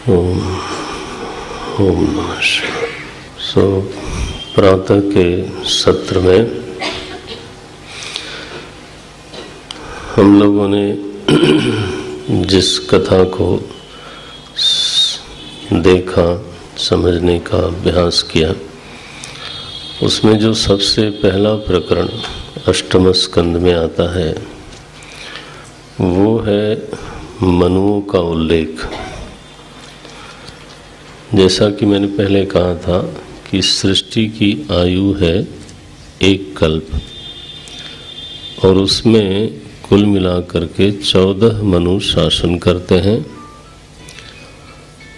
ओम नमः शिवाय। प्रातः के सत्र में हम लोगों ने जिस कथा को देखा, समझने का अभ्यास किया, उसमें जो सबसे पहला प्रकरण अष्टम स्कंद में आता है वो है मनुओं का उल्लेख। जैसा कि मैंने पहले कहा था कि सृष्टि की आयु है एक कल्प और उसमें कुल मिलाकर के 14 मनु शासन करते हैं।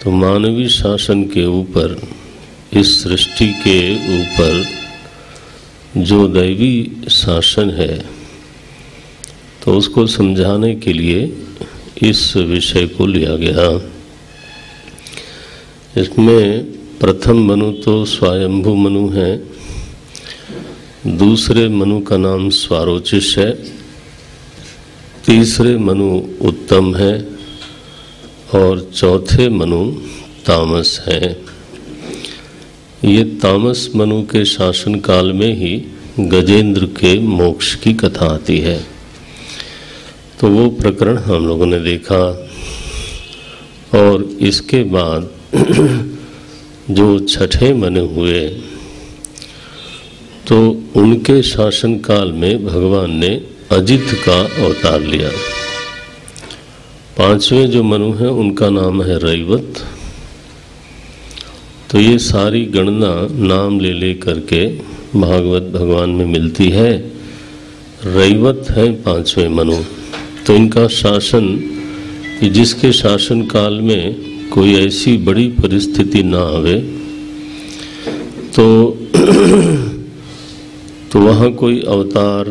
तो मानवीय शासन के ऊपर, इस सृष्टि के ऊपर जो दैवी शासन है, तो उसको समझाने के लिए इस विषय को लिया गया। इसमें प्रथम मनु तो स्वयंभू मनु है, दूसरे मनु का नाम स्वारोचिष है, तीसरे मनु उत्तम है और चौथे मनु तामस है। ये तामस मनु के शासन काल में ही गजेंद्र के मोक्ष की कथा आती है। तो वो प्रकरण हम लोगों ने देखा और इसके बाद जो छठे मनु हुए तो उनके शासन काल में भगवान ने अजित का अवतार लिया। पांचवें जो मनु है उनका नाम है रैवत। तो ये सारी गणना नाम ले ले करके भागवत भगवान में मिलती है। रैवत है पांचवें मनु। तो इनका शासन, कि जिसके शासन काल में कोई ऐसी बड़ी परिस्थिति ना आवे तो वहाँ कोई अवतार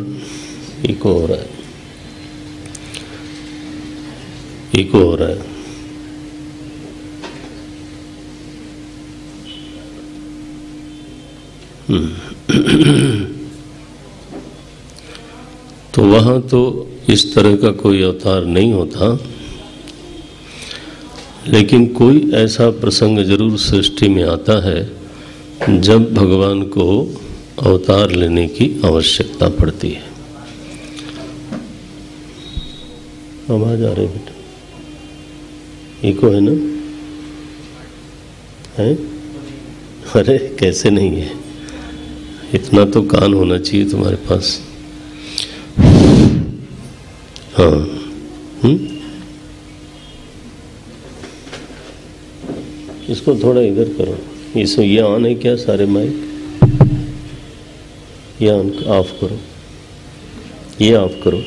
इको हो रहा है, इको हो रहा है। तो वहाँ तो इस तरह का कोई अवतार नहीं होता, लेकिन कोई ऐसा प्रसंग जरूर सृष्टि में आता है जब भगवान को अवतार लेने की आवश्यकता पड़ती है। आवाज आ रही बेटा? इको है ना? है? अरे कैसे नहीं है, इतना तो कान होना चाहिए तुम्हारे पास। हाँ, इसको थोड़ा इधर करो। इसमें ये ऑन है क्या सारे माइक? ये ऑन ऑफ करो, ये ऑफ करो,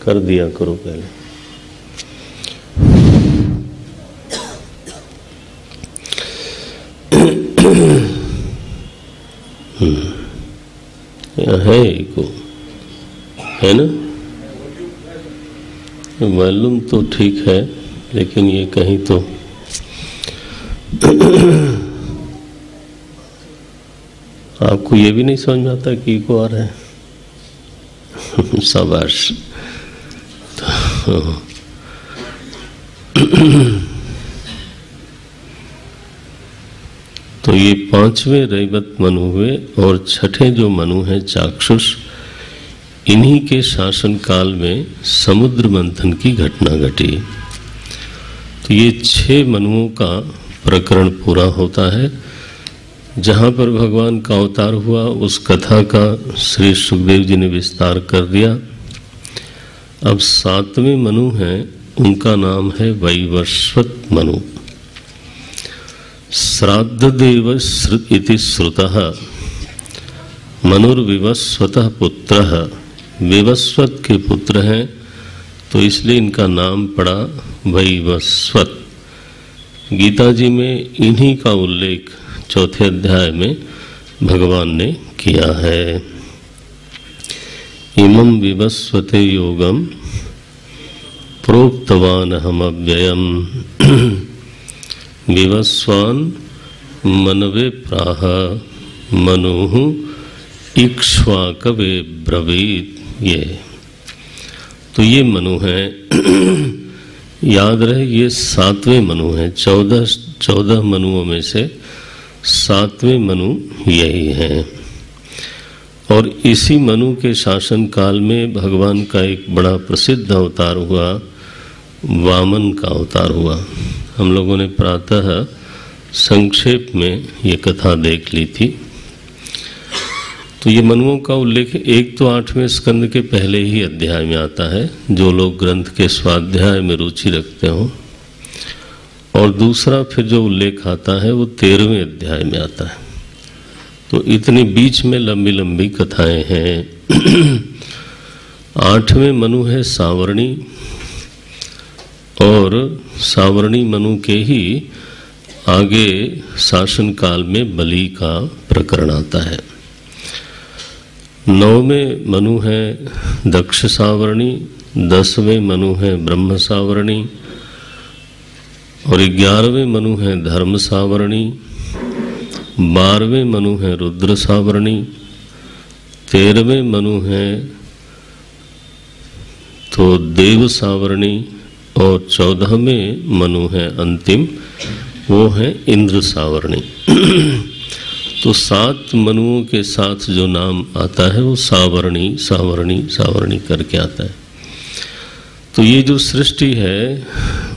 कर दिया करो पहले। है इको, है ना? वॉल्यूम तो ठीक है, लेकिन ये कहीं तो आपको ये भी नहीं समझ में आता कि इको आ रहा है। शाबाश। तो ये पांचवें रैवत मनु हुए और छठे जो मनु हैं चाक्षुष, इन्हीं के शासन काल में समुद्र मंथन की घटना घटी। तो ये 6 मनुओं का प्रकरण पूरा होता है। जहाँ पर भगवान का अवतार हुआ उस कथा का श्री सुखदेव जी ने विस्तार कर दिया। अब 7वें मनु हैं, उनका नाम है वैवस्वत मनु। श्राद्ध देव इति श्रुतः मनुर्विवस्वतः पुत्रः। विवस्वत के पुत्र हैं तो इसलिए इनका नाम पड़ा वैवस्वत। गीता जी में इन्हीं का उल्लेख 4थे अध्याय में भगवान ने किया है। इमं विवस्वते योगम प्रोक्तवान हम अव्ययम विवस्वान मनवे प्राह मनुः इक्ष्वाकवे ब्रवीत। ये तो ये मनु है याद रहे ये 7वें मनु हैं, 14 मनुओं में से 7वें मनु यही हैं। और इसी मनु के शासन काल में भगवान का एक बड़ा प्रसिद्ध अवतार हुआ, वामन का अवतार हुआ। हम लोगों ने प्रातः संक्षेप में ये कथा देख ली थी। तो ये मनुओं का उल्लेख एक तो 8वें स्कंद के पहले ही अध्याय में आता है, जो लोग ग्रंथ के स्वाध्याय में रुचि रखते हो, और दूसरा फिर जो उल्लेख आता है वो 13वें अध्याय में आता है। तो इतने बीच में लंबी लंबी कथाएं हैं। 8वें मनु है सावर्णी, और सावर्णी मनु के ही आगे शासन काल में बलि का प्रकरण आता है। 9वें मनु है दक्ष सावर्णी, 10वें मनु है ब्रह्म सावर्णी, और 11वें मनु है धर्म सावर्णी, 12वें मनु है रुद्र सावर्णी, 13वें मनु है तो देव सावर्णी, और 14वें मनु है अंतिम, वो है इंद्र सावर्णी। तो 7 मनुओं के साथ जो नाम आता है वो सावर्णी सावर्णी सावर्णी करके आता है। तो ये जो सृष्टि है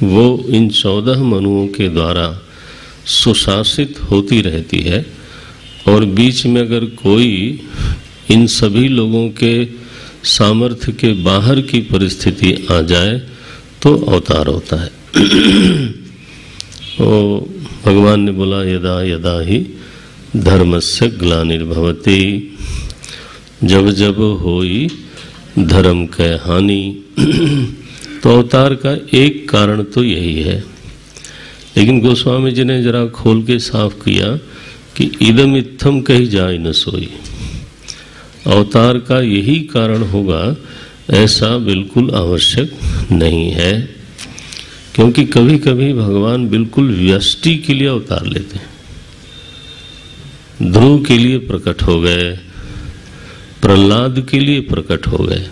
वो इन 14 मनुओं के द्वारा सुशासित होती रहती है, और बीच में अगर कोई इन सभी लोगों के सामर्थ्य के बाहर की परिस्थिति आ जाए तो अवतार होता है। तो भगवान ने बोला यदा यदा ही धर्मस्य ग्लानिर्भवति, जब जब होई धर्म कै हानि। तो अवतार का एक कारण तो यही है, लेकिन गोस्वामी जी ने जरा खोल के साफ किया कि इदम इत्थम कही जाए न सोई। अवतार का यही कारण होगा ऐसा बिल्कुल आवश्यक नहीं है, क्योंकि कभी कभी भगवान बिल्कुल व्यष्टि के लिए अवतार लेते हैं। ध्रुव के लिए प्रकट हो गए, प्रहलाद के लिए प्रकट हो गए।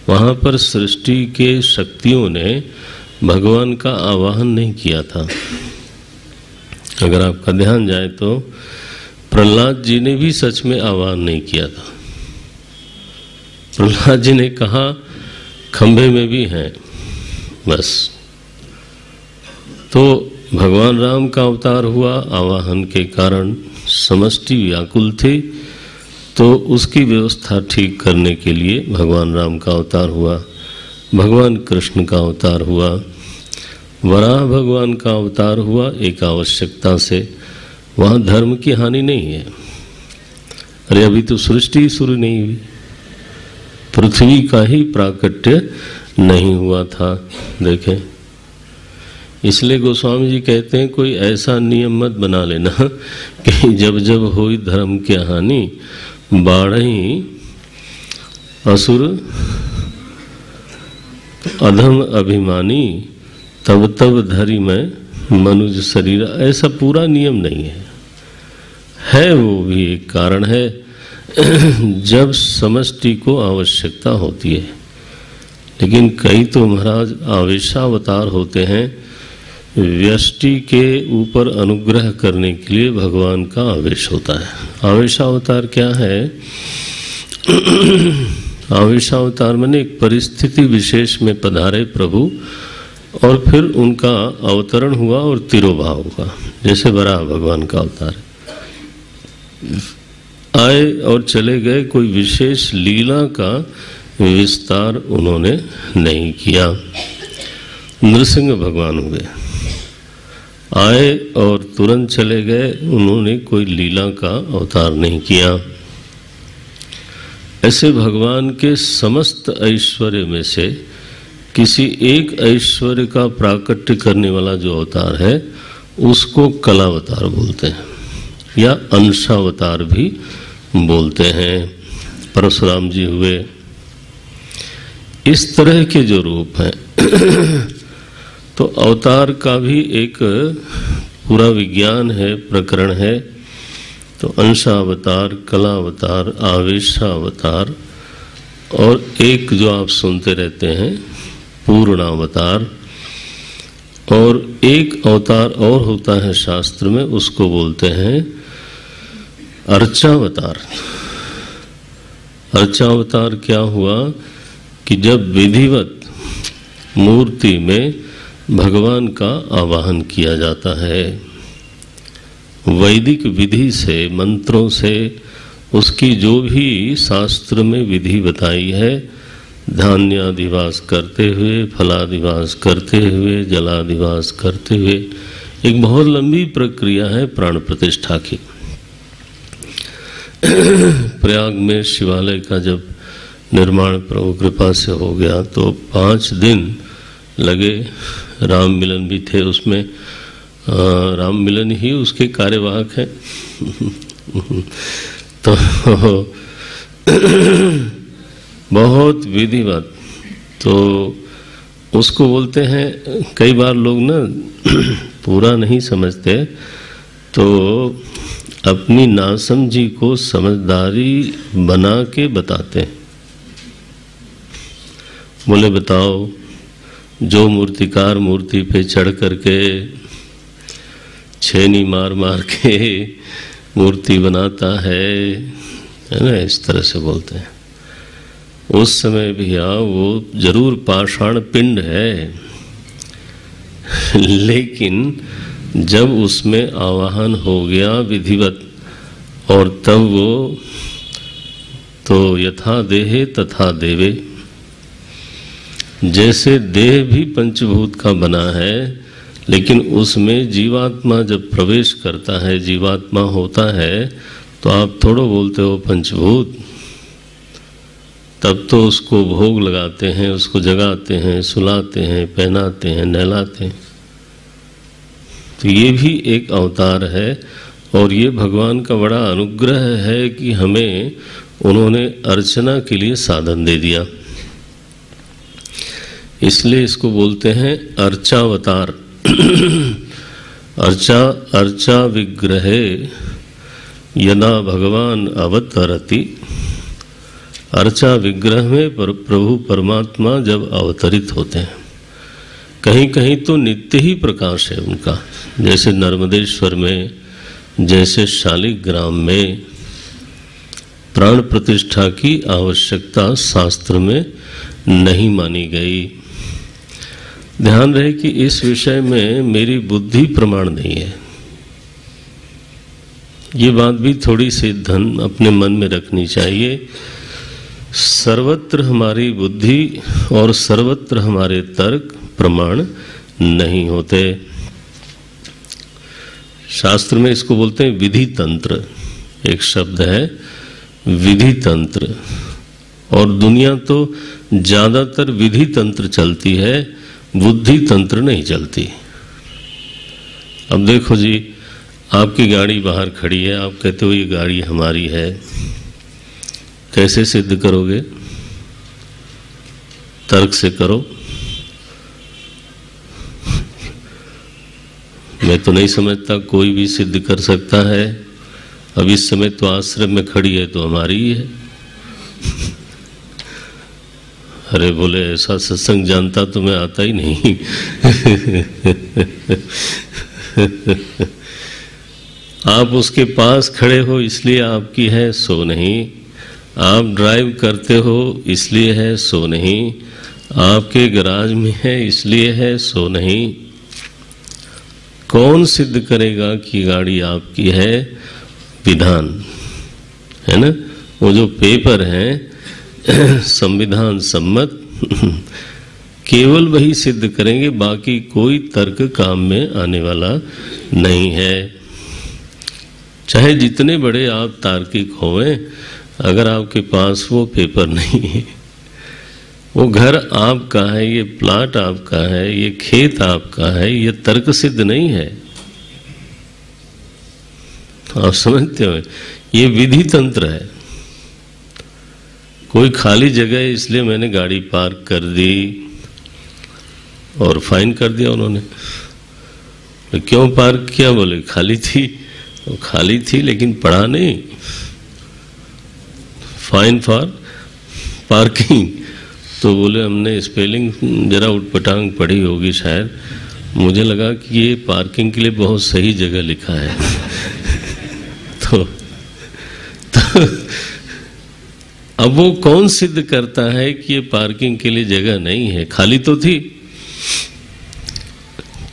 वहां पर सृष्टि के शक्तियों ने भगवान का आवाहन नहीं किया था। अगर आपका ध्यान जाए तो प्रहलाद जी ने भी सच में आवाहन नहीं किया था। प्रहलाद जी ने कहा खंभे में भी हैं, बस। तो भगवान राम का अवतार हुआ, आवाहन के कारण समष्टि व्याकुल थी, तो उसकी व्यवस्था ठीक करने के लिए भगवान राम का अवतार हुआ। भगवान कृष्ण का अवतार हुआ, वराह भगवान का अवतार हुआ एक आवश्यकता से। वहाँ धर्म की हानि नहीं है। अरे अभी तो सृष्टि शुरू नहीं हुई, पृथ्वी का ही प्राकट्य नहीं हुआ था। देखें, इसलिए गोस्वामी जी कहते हैं कोई ऐसा नियम मत बना लेना कि जब जब हुई धर्म की हानि बाढ़ी असुर अधम अभिमानी तब तब धरी मैं मनुज शरीर। ऐसा पूरा नियम नहीं है वो भी एक कारण है जब समष्टि को आवश्यकता होती है। लेकिन कई तो महाराज आवेशावतार होते हैं, व्यष्टि के ऊपर अनुग्रह करने के लिए भगवान का आवेश होता है। आवेशावतार क्या है? आवेशावतार माने एक परिस्थिति विशेष में पधारे प्रभु और फिर उनका अवतरण हुआ और तिरोभाव हुआ। जैसे वराह भगवान का अवतार आए और चले गए, कोई विशेष लीला का विस्तार उन्होंने नहीं किया। नृसिंह भगवान हुए, आए और तुरंत चले गए, उन्होंने कोई लीला का अवतार नहीं किया। ऐसे भगवान के समस्त ऐश्वर्य में से किसी एक ऐश्वर्य का प्राकट्य करने वाला जो अवतार है उसको कलावतार बोलते हैं या अंशावतार भी बोलते हैं। परशुराम जी हुए। इस तरह के जो रूप हैं तो अवतार का भी एक पूरा विज्ञान है, प्रकरण है। तो अंशावतार, कलावतार, आवेशावतार और एक जो आप सुनते रहते हैं पूर्णावतार। और एक अवतार और होता है शास्त्र में, उसको बोलते हैं अर्चावतार। अर्चावतार क्या हुआ कि जब विधिवत मूर्ति में भगवान का आवाहन किया जाता है, वैदिक विधि से, मंत्रों से, उसकी जो भी शास्त्र में विधि बताई है, धान्यादिवास करते हुए, फलादिवास करते हुए, जलादिवास करते हुए, एक बहुत लंबी प्रक्रिया है प्राण प्रतिष्ठा की। प्रयाग में शिवालय का जब निर्माण प्रभु कृपा से हो गया तो 5 दिन लगे। राम मिलन भी थे उसमें, राम मिलन ही उसके कार्यवाहक हैं। तो बहुत विधिवत, तो उसको बोलते हैं, कई बार लोग ना पूरा नहीं समझते तो अपनी नासमझी को समझदारी बना के बताते हैं। बोले बताओ, जो मूर्तिकार मूर्ति पे चढ़ करके छेनी मार मार के मूर्ति बनाता है ना, इस तरह से बोलते हैं। उस समय भैया वो जरूर पाषाण पिंड है, लेकिन जब उसमें आवाहन हो गया विधिवत, और तब वो तो यथा देहे तथा देवे, जैसे देह भी पंचभूत का बना है, लेकिन उसमें जीवात्मा जब प्रवेश करता है, जीवात्मा होता है, तो आप थोड़ा बोलते हो पंचभूत, तब तो उसको भोग लगाते हैं, उसको जगाते हैं, सुलाते हैं, पहनाते हैं, नहलाते हैं। तो ये भी एक अवतार है, और ये भगवान का बड़ा अनुग्रह है कि हमें उन्होंने अर्चना के लिए साधन दे दिया, इसलिए इसको बोलते हैं अर्चावतार। अर्चा विग्रहे यदा भगवान अवतरति, अर्चा विग्रह में प्रभु परमात्मा जब अवतरित होते हैं, कहीं कहीं तो नित्य ही प्रकाश है उनका, जैसे नर्मदेश्वर में, जैसे शालिग्राम में प्राण प्रतिष्ठा की आवश्यकता शास्त्र में नहीं मानी गई। ध्यान रहे कि इस विषय में मेरी बुद्धि प्रमाण नहीं है, ये बात भी थोड़ी सी धन अपने मन में रखनी चाहिए। सर्वत्र हमारी बुद्धि और सर्वत्र हमारे तर्क प्रमाण नहीं होते। शास्त्र में इसको बोलते हैं विधि तंत्र, एक शब्द है विधि तंत्र, और दुनिया तो ज्यादातर विधि तंत्र चलती है, बुद्धि तंत्र नहीं चलती। अब देखो जी, आपकी गाड़ी बाहर खड़ी है, आप कहते हो ये गाड़ी हमारी है, कैसे सिद्ध करोगे? तर्क से करो। मैं तो नहीं समझता कोई भी सिद्ध कर सकता है। अब इस समय तो आश्रम में खड़ी है तो हमारी ही है। अरे बोले ऐसा सत्संग जानता तो मैं आता ही नहीं। आप उसके पास खड़े हो इसलिए आपकी है, सो नहीं। आप ड्राइव करते हो इसलिए है, सो नहीं। आपके गराज में है इसलिए है, सो नहीं। कौन सिद्ध करेगा कि गाड़ी आपकी है? विधान है ना, वो जो पेपर हैं संविधान सम्मत, केवल वही सिद्ध करेंगे, बाकी कोई तर्क काम में आने वाला नहीं है। चाहे जितने बड़े आप तार्किक होवें, अगर आपके पास वो पेपर नहीं है, वो घर आपका है, ये प्लाट आपका है, ये खेत आपका है, ये तर्क सिद्ध नहीं है। आप समझते हो, ये विधि तंत्र है। कोई खाली जगह है इसलिए मैंने गाड़ी पार्क कर दी और फाइन कर दिया उन्होंने। तो क्यों पार्क किया? बोले खाली थी। तो खाली थी लेकिन पढ़ा नहीं, फाइन फॉर पार्किंग। तो बोले हमने स्पेलिंग जरा उटपटांग पढ़ी होगी शायद, मुझे लगा कि ये पार्किंग के लिए बहुत सही जगह लिखा है। तो अब वो कौन सिद्ध करता है कि ये पार्किंग के लिए जगह नहीं है, खाली तो थी।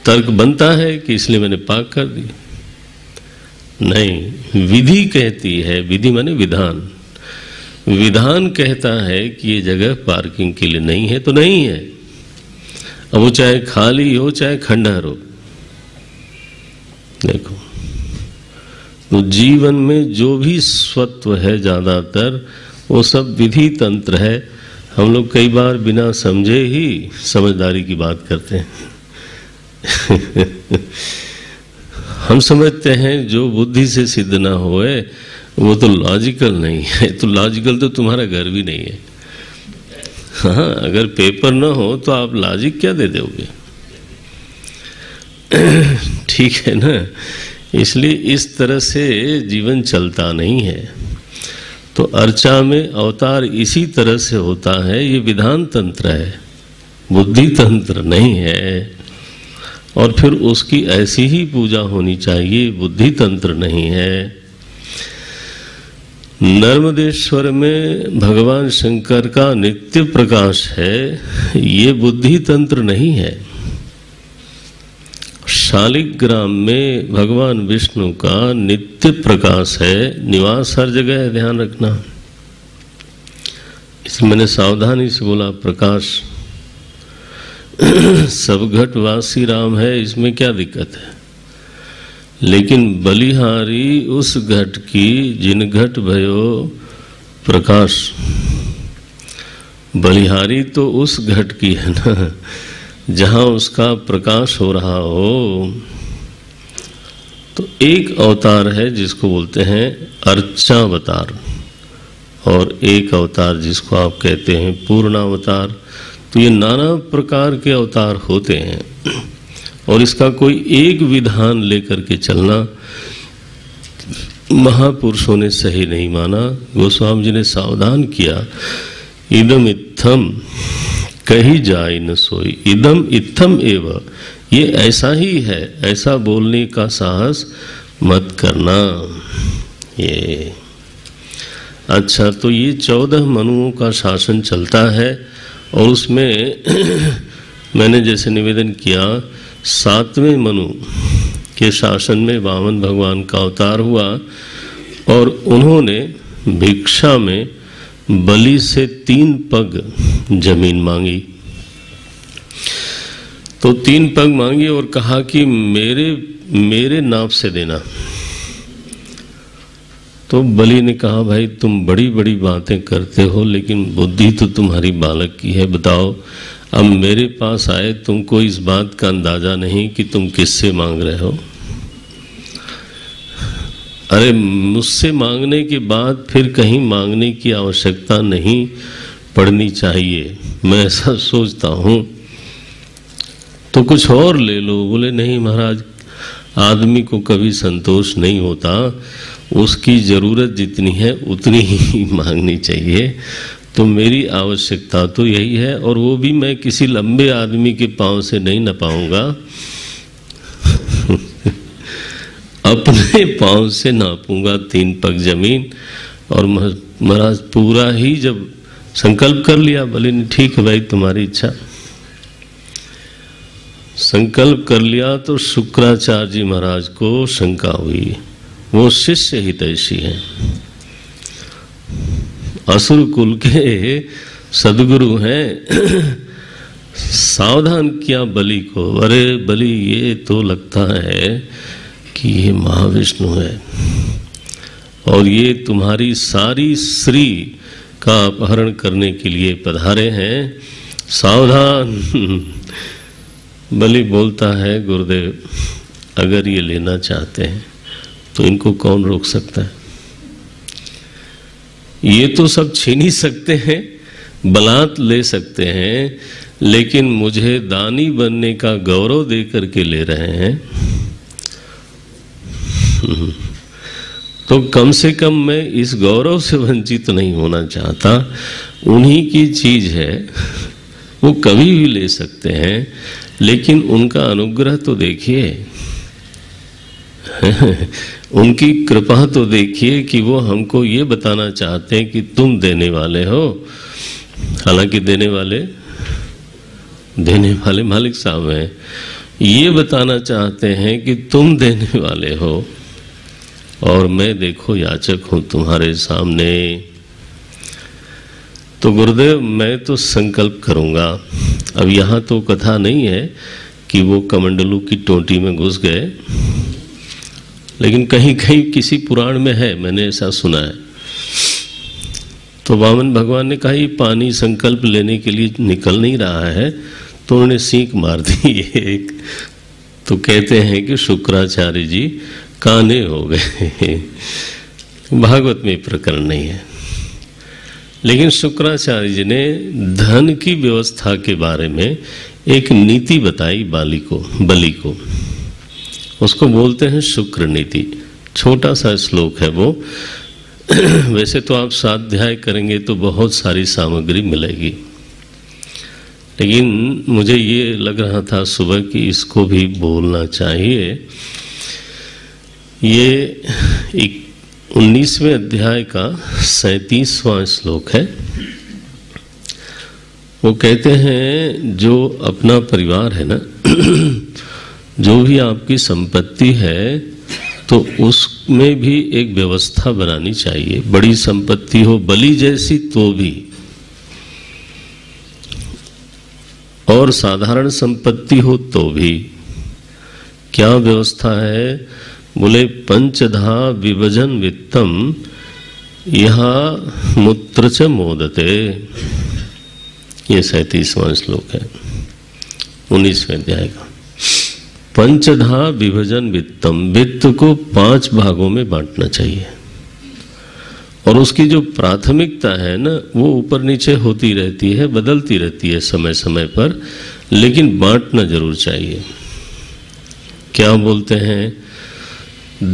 तर्क बनता है कि इसलिए मैंने पार्क कर दी। नहीं, विधि कहती है, विधि माने विधान, विधान कहता है कि ये जगह पार्किंग के लिए नहीं है तो नहीं है। अब वो चाहे खाली हो चाहे खंडहर हो। देखो, तो जीवन में जो भी स्वत्व है ज्यादातर वो सब विधि तंत्र है। हम लोग कई बार बिना समझे ही समझदारी की बात करते हैं। हम समझते हैं जो बुद्धि से सिद्ध ना होए वो तो लॉजिकल नहीं है। तो लॉजिकल तो तुम्हारा घर भी नहीं है। हाँ, अगर पेपर ना हो तो आप लॉजिक क्या दे दोगे? ठीक है ना। इसलिए इस तरह से जीवन चलता नहीं है। तो अर्चा में अवतार इसी तरह से होता है। ये विधान तंत्र है, बुद्धि तंत्र नहीं है। और फिर उसकी ऐसी ही पूजा होनी चाहिए, बुद्धि तंत्र नहीं है। नर्मदेश्वर में भगवान शंकर का नित्य प्रकाश है, ये बुद्धि तंत्र नहीं है। शालिग्राम में भगवान विष्णु का नित्य प्रकाश है, निवास हर जगह है, ध्यान रखना। इसलिए मैंने सावधानी से बोला प्रकाश। सब घट वासी राम है, इसमें क्या दिक्कत है? लेकिन बलिहारी उस घट की जिन घट भयो प्रकाश। बलिहारी तो उस घट की है ना जहां उसका प्रकाश हो रहा हो। तो एक अवतार है जिसको बोलते हैं अर्चावतार, और एक अवतार जिसको आप कहते हैं पूर्णावतार। तो ये नाना प्रकार के अवतार होते हैं, और इसका कोई एक विधान लेकर के चलना महापुरुषों ने सही नहीं माना। गोस्वामी जी ने सावधान किया, इदम इत्थम कही जाए न सोई, इदम इत्थम एव, ये ऐसा ही है, ऐसा बोलने का साहस मत करना। ये अच्छा, तो ये 14 मनुओं का शासन चलता है, और उसमें मैंने जैसे निवेदन किया 7वें मनु के शासन में वामन भगवान का अवतार हुआ, और उन्होंने भिक्षा में बलि से 3 पग जमीन मांगी। तो 3 पग मांगी और कहा कि मेरे नाप से देना। तो बलि ने कहा, भाई तुम बड़ी बड़ी बातें करते हो, लेकिन बुद्धि तो तुम्हारी बालक की है। बताओ, अब मेरे पास आए, तुमको इस बात का अंदाजा नहीं कि तुम किससे मांग रहे हो। अरे मुझसे मांगने के बाद फिर कहीं मांगने की आवश्यकता नहीं पड़नी चाहिए, मैं ऐसा सोचता हूँ। तो कुछ और ले लो। बोले नहीं महाराज, आदमी को कभी संतोष नहीं होता, उसकी जरूरत जितनी है उतनी ही मांगनी चाहिए। तो मेरी आवश्यकता तो यही है, और वो भी मैं किसी लंबे आदमी के पांव से नहीं नपाऊंगा, अपने पांव से नापूंगा 3 पग जमीन। और महाराज पूरा ही जब संकल्प कर लिया, बोले ठीक है भाई तुम्हारी इच्छा। संकल्प कर लिया तो शुक्राचार्य जी महाराज को शंका हुई। वो शिष्य हितैषी हैं, असुर कुल के सदगुरु हैं। सावधान किया बलि को, अरे बलि ये तो लगता है कि ये महाविष्णु है, और ये तुम्हारी सारी श्री का अपहरण करने के लिए पधारे हैं, सावधान। बलि बोलता है, गुरुदेव अगर ये लेना चाहते हैं तो इनको कौन रोक सकता है? ये तो सब छीन ही सकते हैं, बलात् ले सकते हैं, लेकिन मुझे दानी बनने का गौरव दे करके ले रहे हैं। तो कम से कम मैं इस गौरव से वंचित नहीं होना चाहता। उन्हीं की चीज है, वो कभी भी ले सकते हैं, लेकिन उनका अनुग्रह तो देखिए, उनकी कृपा तो देखिए कि वो हमको ये बताना चाहते हैं कि तुम देने वाले हो। हालांकि देने वाले मालिक साहब हैं, ये बताना चाहते हैं कि तुम देने वाले हो और मैं देखो याचक हूं तुम्हारे सामने। तो गुरुदेव मैं तो संकल्प करूंगा। अब यहाँ तो कथा नहीं है कि वो कमंडलू की टोटी में घुस गए, लेकिन कहीं कहीं किसी पुराण में है, मैंने ऐसा सुना है। तो वामन भगवान ने कहा ये पानी संकल्प लेने के लिए निकल नहीं रहा है, तो उन्होंने सींक मार दी एक। तो कहते हैं कि शुक्राचार्य जी काने हो गए। भागवत में प्रकरण नहीं है, लेकिन शुक्राचार्य जी ने धन की व्यवस्था के बारे में एक नीति बताई बलि को। उसको बोलते हैं शुक्र नीति। छोटा सा श्लोक है वो। वैसे तो आप स्वाध्याय करेंगे तो बहुत सारी सामग्री मिलेगी, लेकिन मुझे ये लग रहा था सुबह कि इसको भी बोलना चाहिए। ये 19वें अध्याय का 37वां श्लोक है। वो कहते हैं जो अपना परिवार है ना, जो भी आपकी संपत्ति है, तो उसमें भी एक व्यवस्था बनानी चाहिए। बड़ी संपत्ति हो बलि जैसी तो भी, और साधारण संपत्ति हो तो भी। क्या व्यवस्था है? बोले पंचधा विभजन वित्तम यहाँ मूत्र च मोदते। ये 37वां श्लोक है 19वें अध्याय का। पंचधा विभजन वित्तम, वित्त को 5 भागों में बांटना चाहिए, और उसकी जो प्राथमिकता है ना वो ऊपर नीचे होती रहती है, बदलती रहती है समय समय पर, लेकिन बांटना जरूर चाहिए। क्या बोलते हैं?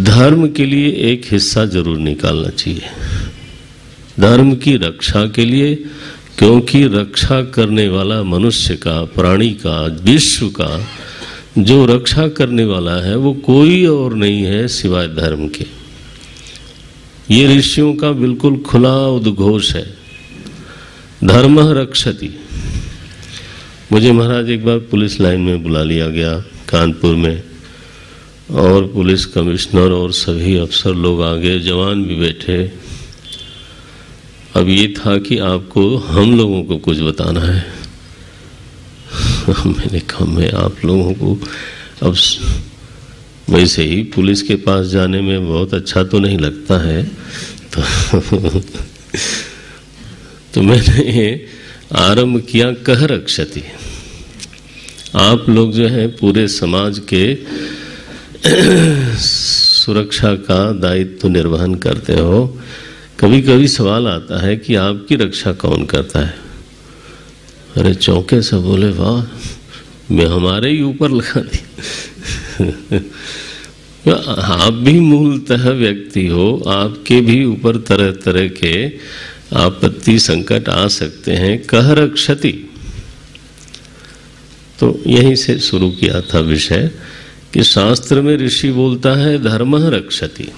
धर्म के लिए एक हिस्सा जरूर निकालना चाहिए, धर्म की रक्षा के लिए, क्योंकि रक्षा करने वाला मनुष्य का, प्राणी का, विश्व का जो रक्षा करने वाला है वो कोई और नहीं है सिवाय धर्म के। ये ऋषियों का बिल्कुल खुला उद्घोष है, धर्म रक्षति। मुझे महाराज एक बार पुलिस लाइन में बुला लिया गया कानपुर में, और पुलिस कमिश्नर और सभी अफसर लोग आ गए, जवान भी बैठे। अब ये था कि आपको हम लोगों को कुछ बताना है। मैंने कहा मैं आप लोगों को, अब वैसे ही पुलिस के पास जाने में बहुत अच्छा तो नहीं लगता है, तो मैंने आरंभ किया कह रक्षति। आप लोग जो है पूरे समाज के सुरक्षा का दायित्व निर्वहन करते हो। कभी कभी सवाल आता है कि आपकी रक्षा कौन करता है? अरे चौंके से बोले वाह, मैं हमारे ही ऊपर लगा दी। आप भी मूलतः व्यक्ति हो, आपके भी ऊपर तरह तरह के आपत्ति संकट आ सकते हैं। कह रक्षति, तो यहीं से शुरू किया था विषय कि शास्त्र में ऋषि बोलता है धर्म रक्षति।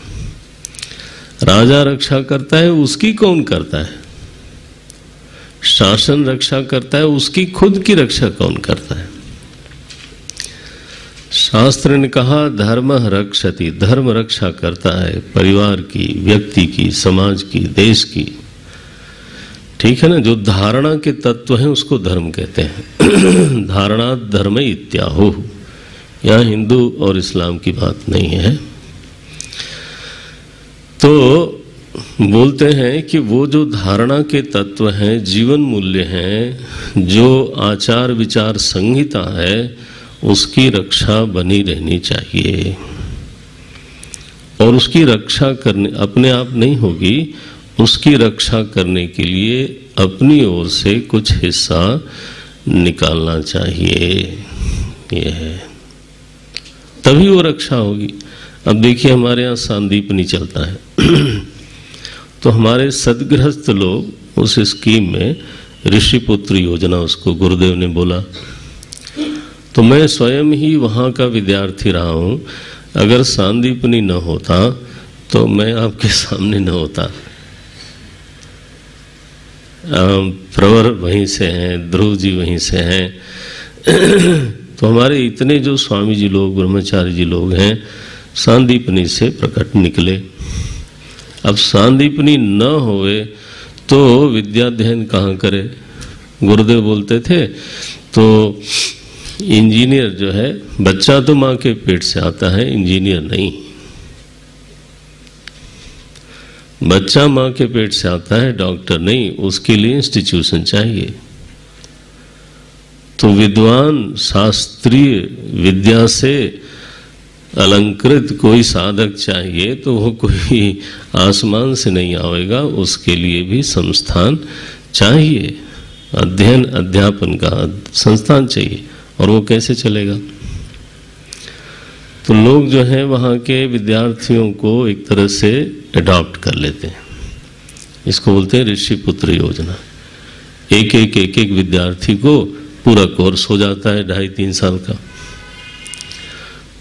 राजा रक्षा करता है, उसकी कौन करता है? शासन रक्षा करता है, उसकी खुद की रक्षा कौन करता है? शास्त्र ने कहा धर्म रक्षति, धर्म रक्षा करता है परिवार की, व्यक्ति की, समाज की, देश की। ठीक है ना? जो धारणा के तत्व हैं उसको धर्म कहते हैं। धारणा धर्म इत्याहु। यहाँ हिंदू और इस्लाम की बात नहीं है। तो बोलते हैं कि वो जो धारणा के तत्व हैं, जीवन मूल्य हैं, जो आचार विचार संहिता है, उसकी रक्षा बनी रहनी चाहिए। और उसकी रक्षा करने अपने आप नहीं होगी, उसकी रक्षा करने के लिए अपनी ओर से कुछ हिस्सा निकालना चाहिए। ये है, तभी वो रक्षा होगी। अब देखिए हमारे यहाँ सांदीपनी चलता है। तो हमारे सदगृहस्थ लोग उस स्कीम में ऋषिपुत्र योजना उसको गुरुदेव ने बोला। तो मैं स्वयं ही वहाँ का विद्यार्थी रहा हूँ। अगर सांदीपनी न होता तो मैं आपके सामने न होता। प्रवर वहीं से हैं, ध्रुव जी वहीं से हैं। तो हमारे इतने जो स्वामी जी लोग, ब्रह्मचारी जी लोग हैं, सांदीपनी से प्रकट निकले। अब सांदीपनी न होवे तो विद्याध्ययन कहाँ करे। गुरुदेव बोलते थे तो इंजीनियर जो है, बच्चा तो माँ के पेट से आता है, इंजीनियर नहीं। बच्चा माँ के पेट से आता है, डॉक्टर नहीं। उसके लिए इंस्टीट्यूशन चाहिए। तो विद्वान शास्त्रीय विद्या से अलंकृत कोई साधक चाहिए, तो वो कोई आसमान से नहीं आएगा। उसके लिए भी संस्थान चाहिए, अध्ययन अध्यापन का संस्थान चाहिए। और वो कैसे चलेगा? तो लोग जो हैं वहाँ के विद्यार्थियों को एक तरह से अडॉप्ट कर लेते हैं। इसको बोलते हैं ऋषिपुत्र योजना। एक एक विद्यार्थी को पूरा कोर्स हो जाता है 2.5-3 साल का।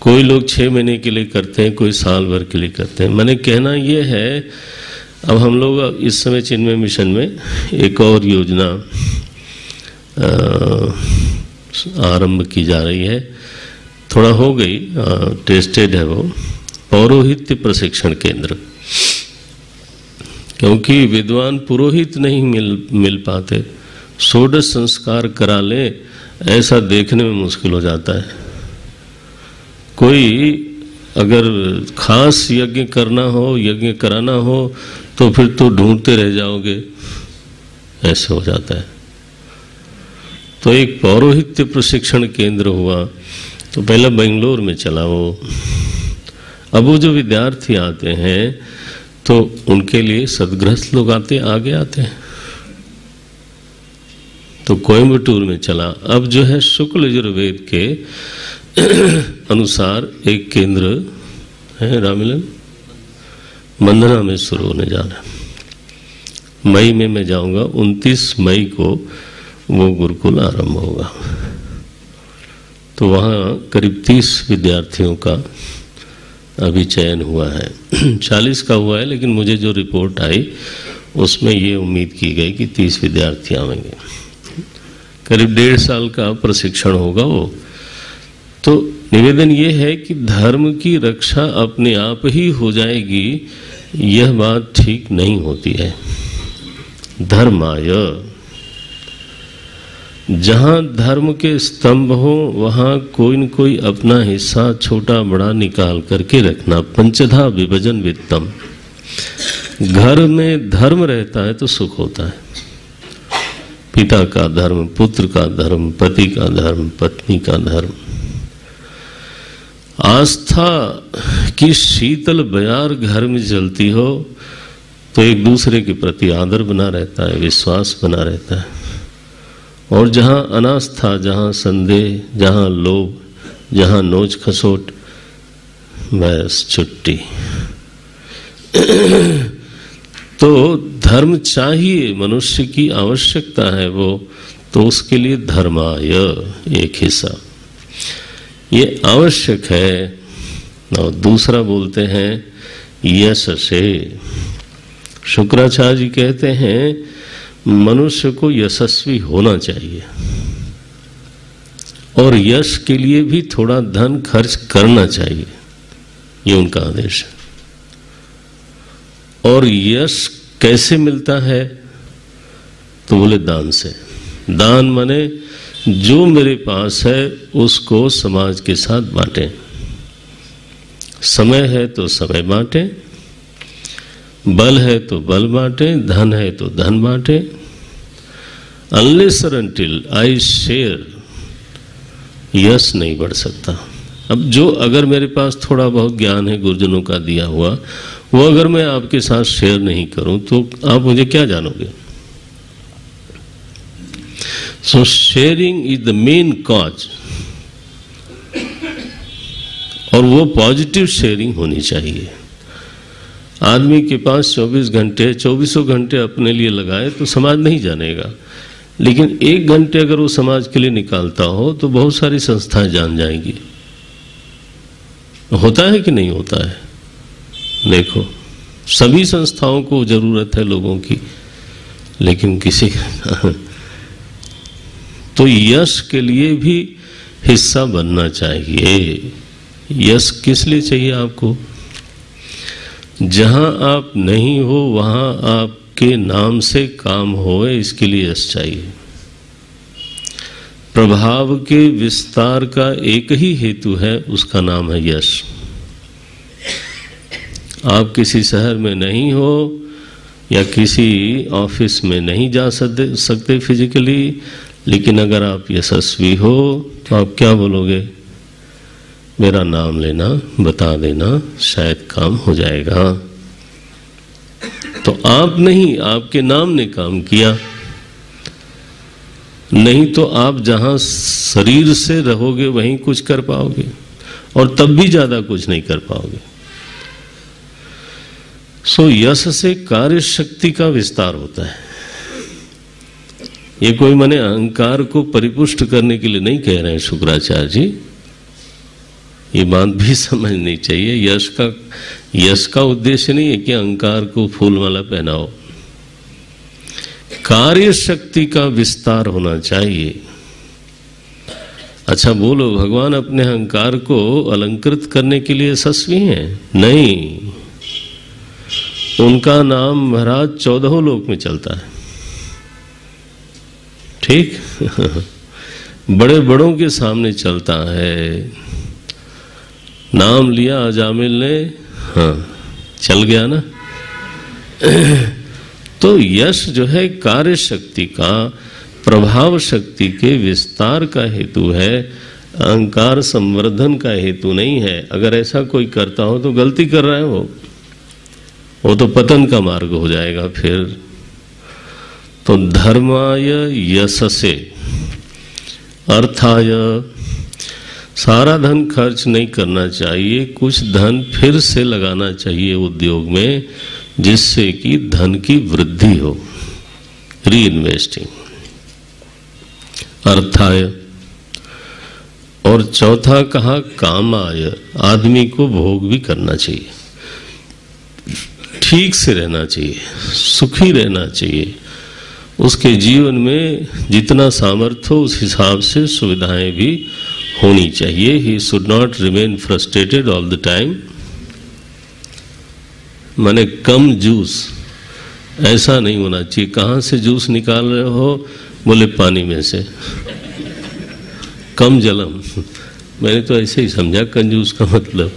कोई लोग 6 महीने के लिए करते हैं, कोई साल भर के लिए करते हैं। मैंने कहना ये है, अब हम लोग इस समय चिन्मय मिशन में एक और योजना आरंभ की जा रही है। थोड़ा हो गई, टेस्टेड है वो, पौरोहित्य प्रशिक्षण केंद्र। क्योंकि विद्वान पुरोहित नहीं मिल पाते, षोडश संस्कार करा ले, ऐसा देखने में मुश्किल हो जाता है। कोई अगर खास यज्ञ करना हो, यज्ञ कराना हो, तो फिर तो ढूंढते रह जाओगे, ऐसे हो जाता है। तो एक पौरोहित्य प्रशिक्षण केंद्र हुआ, तो पहले बेंगलोर में चला वो। अब वो जो विद्यार्थी आते हैं तो उनके लिए सदगृहस्थ लोग आगे आते हैं। तो कोयम्बटूर में चला। अब जो है शुक्ल यजुर्वेद के अनुसार एक केंद्र है राममिलन मंदना में शुरू होने जा रहा है। मई में मैं जाऊंगा, 29 मई को वो गुरुकुल आरंभ होगा। तो वहाँ करीब 30 विद्यार्थियों का अभी चयन हुआ है। 40 का हुआ है, लेकिन मुझे जो रिपोर्ट आई उसमें ये उम्मीद की गई कि 30 विद्यार्थी आएंगे। करीब 1.5 साल का प्रशिक्षण होगा वो। तो निवेदन ये है कि धर्म की रक्षा अपने आप ही हो जाएगी, यह बात ठीक नहीं होती है। धर्माय, जहाँ धर्म के स्तंभ हो वहाँ कोई न कोई अपना हिस्सा छोटा बड़ा निकाल करके रखना। पंचधा विभजन वित्तम। घर में धर्म रहता है तो सुख होता है। पिता का धर्म, पुत्र का धर्म, पति का धर्म, पत्नी का धर्म। आस्था की शीतल बयार घर में जलती हो तो एक दूसरे के प्रति आदर बना रहता है, विश्वास बना रहता है। और जहाँ अनास्था, जहाँ संदेह, जहाँ लोभ, जहाँ नोच खसोट, बस छुट्टी। तो धर्म चाहिए, मनुष्य की आवश्यकता है वो, तो उसके लिए धर्माय एक हिस्सा ये आवश्यक है। और दूसरा बोलते हैं यश से। शुक्राचार्य जी कहते हैं मनुष्य को यशस्वी होना चाहिए और यश के लिए भी थोड़ा धन खर्च करना चाहिए, ये उनका आदेश है। और यश कैसे मिलता है? तो बोले दान से। दान माने जो मेरे पास है उसको समाज के साथ बांटें। समय है तो समय बांटें, बल है तो बल बांटें, धन है तो धन बांटें। अनलेस और अनटिल आई शेयर, यश नहीं बढ़ सकता। अब जो अगर मेरे पास थोड़ा बहुत ज्ञान है गुरुजनों का दिया हुआ, वो अगर मैं आपके साथ शेयर नहीं करूं तो आप मुझे क्या जानोगे? So sharing is the main cause, और वो पॉजिटिव शेयरिंग होनी चाहिए। आदमी के पास 24 घंटे 24 घंटे अपने लिए लगाए तो समाज नहीं जानेगा, लेकिन 1 घंटे अगर वो समाज के लिए निकालता हो तो बहुत सारी संस्थाएं जान जाएंगी। होता है कि नहीं होता है? देखो, सभी संस्थाओं को जरूरत है लोगों की, लेकिन किसी तो यश के लिए भी हिस्सा बनना चाहिए। यश किस लिए चाहिए आपको? जहां आप नहीं हो वहां आपके नाम से काम होए, इसके लिए यश चाहिए। प्रभाव के विस्तार का एक ही हेतु है, उसका नाम है यश। आप किसी शहर में नहीं हो या किसी ऑफिस में नहीं जा सकते फिजिकली, लेकिन अगर आप यशस्वी हो तो आप क्या बोलोगे? मेरा नाम लेना, बता देना, शायद काम हो जाएगा। तो आप नहीं, आपके नाम ने काम किया। नहीं तो आप जहां शरीर से रहोगे वहीं कुछ कर पाओगे, और तब भी ज्यादा कुछ नहीं कर पाओगे। सो यश से कार्य शक्ति का विस्तार होता है। ये कोई माने अहंकार को परिपुष्ट करने के लिए नहीं कह रहे हैं शुक्राचार्य जी, ये बात भी समझनी चाहिए। यश का उद्देश्य नहीं है कि अहंकार को फूलमाला पहनाओ। कार्य शक्ति का विस्तार होना चाहिए। अच्छा बोलो, भगवान अपने अहंकार को अलंकृत करने के लिए यशस्वी हैं? नहीं, उनका नाम महाराज 14 लोक में चलता है। ठीक बड़े बड़ों के सामने चलता है। नाम लिया अजामिल ने, हाँ चल गया ना। तो यश जो है कार्य शक्ति का, प्रभाव शक्ति के विस्तार का हेतु है, अहंकार संवर्धन का हेतु नहीं है। अगर ऐसा कोई करता हो तो गलती कर रहा है वो तो पतन का मार्ग हो जाएगा फिर। तो धर्माय यशसे अर्थाय, सारा धन खर्च नहीं करना चाहिए, कुछ धन फिर से लगाना चाहिए उद्योग में, जिससे कि धन की वृद्धि हो, री इन्वेस्टिंग, अर्थाय। और चौथा कहा कामाय, आदमी को भोग भी करना चाहिए, ठीक से रहना चाहिए, सुखी रहना चाहिए। उसके जीवन में जितना सामर्थ्य हो उस हिसाब से सुविधाएं भी होनी चाहिए। He should not remain frustrated all the time. माने कम जूस, ऐसा नहीं होना चाहिए। कहाँ से जूस निकाल रहे हो? बोले पानी में से। कम जलम, मैंने तो ऐसे ही समझा कंजूस का मतलब।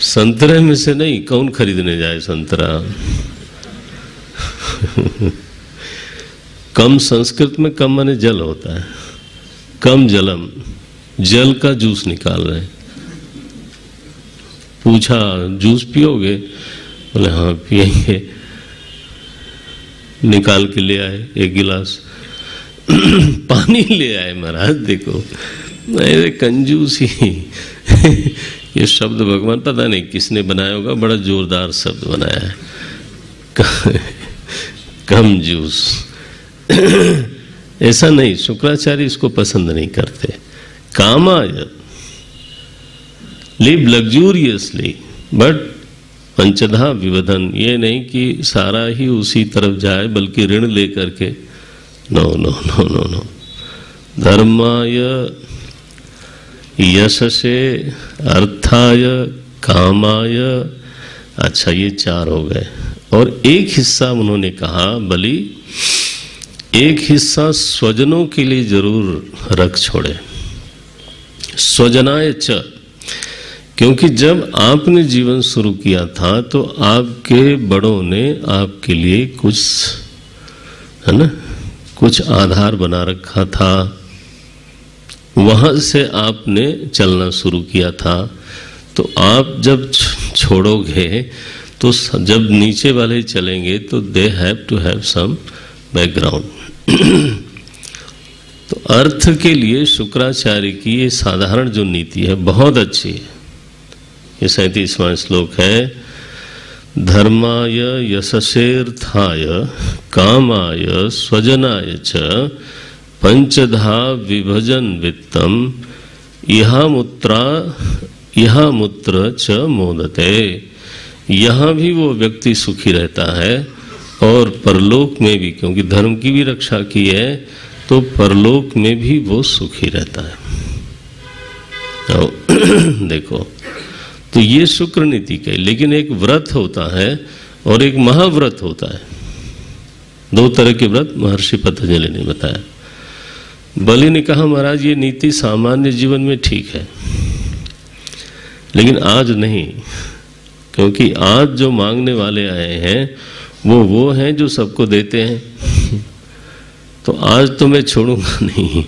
संतरे में से नहीं, कौन खरीदने जाए संतरा। कम संस्कृत में कम माने जल होता है, कम जलम, जल का जूस निकाल रहे हैं। पूछा जूस पियोगे? बोले हाँ पिएंगे। निकाल के ले आए 1 गिलास। पानी ले आए महाराज। देखो अरे कंजूस ही। ये शब्द भगवान पता नहीं किसने बनाया होगा, बड़ा जोरदार शब्द बनाया है, कम जूस। ऐसा नहीं, शुक्राचार्य इसको पसंद नहीं करते। कामाय, लिव लग्जूरियसली बट पंचधा विवधन। ये नहीं कि सारा ही उसी तरफ जाए, बल्कि ऋण लेकर के। No no no no no. धर्माय यशसे अर्थाय कामाय। अच्छा ये 4 हो गए। और एक हिस्सा उन्होंने कहा बलि, एक हिस्सा स्वजनों के लिए जरूर रख छोड़े। स्वजनाय च, क्योंकि जब आपने जीवन शुरू किया था तो आपके बड़ों ने आपके लिए कुछ, है ना, कुछ आधार बना रखा था। वहां से आपने चलना शुरू किया था। तो आप जब छोड़ोगे तो जब नीचे वाले चलेंगे तो they have to have some background. तो अर्थ के लिए शुक्राचार्य की ये साधारण जो नीति है बहुत अच्छी है। ये 37वां श्लोक है। धर्माय यशसेर्थाय कामाय स्वजनाय च पंचधा विभजन वित्तम इहा मूत्र च मोदते। यहाँ भी वो व्यक्ति सुखी रहता है और परलोक में भी, क्योंकि धर्म की भी रक्षा की है तो परलोक में भी वो सुखी रहता है। तो देखो, तो ये शुक्र नीति के, लेकिन एक व्रत होता है और एक महाव्रत होता है। दो तरह के व्रत महर्षि पतंजलि ने बताया। बलि ने कहा महाराज ये नीति सामान्य जीवन में ठीक है, लेकिन आज नहीं, क्योंकि आज जो मांगने वाले आए हैं वो हैं जो सबको देते हैं, तो आज तो मैं छोड़ूंगा नहीं।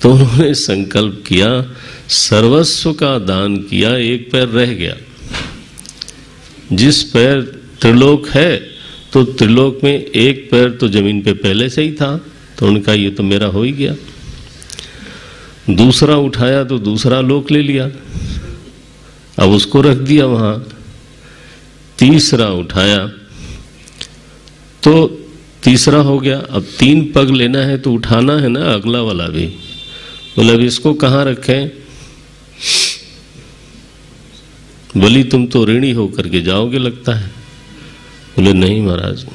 तो उन्होंने संकल्प किया, सर्वस्व का दान किया, एक पैर रह गया। जिस पैर त्रिलोक है तो त्रिलोक में एक पैर तो जमीन पे पहले से ही था, तो उनका ये तो मेरा हो ही गया। दूसरा उठाया तो दूसरा लोक ले लिया, अब उसको रख दिया वहां। तीसरा उठाया तो तीसरा हो गया, अब 3 पग लेना है तो उठाना है ना अगला वाला भी। बोले अब इसको कहाँ रखें? बलि तुम तो ऋणी होकर के जाओगे लगता है। बोले नहीं महाराज,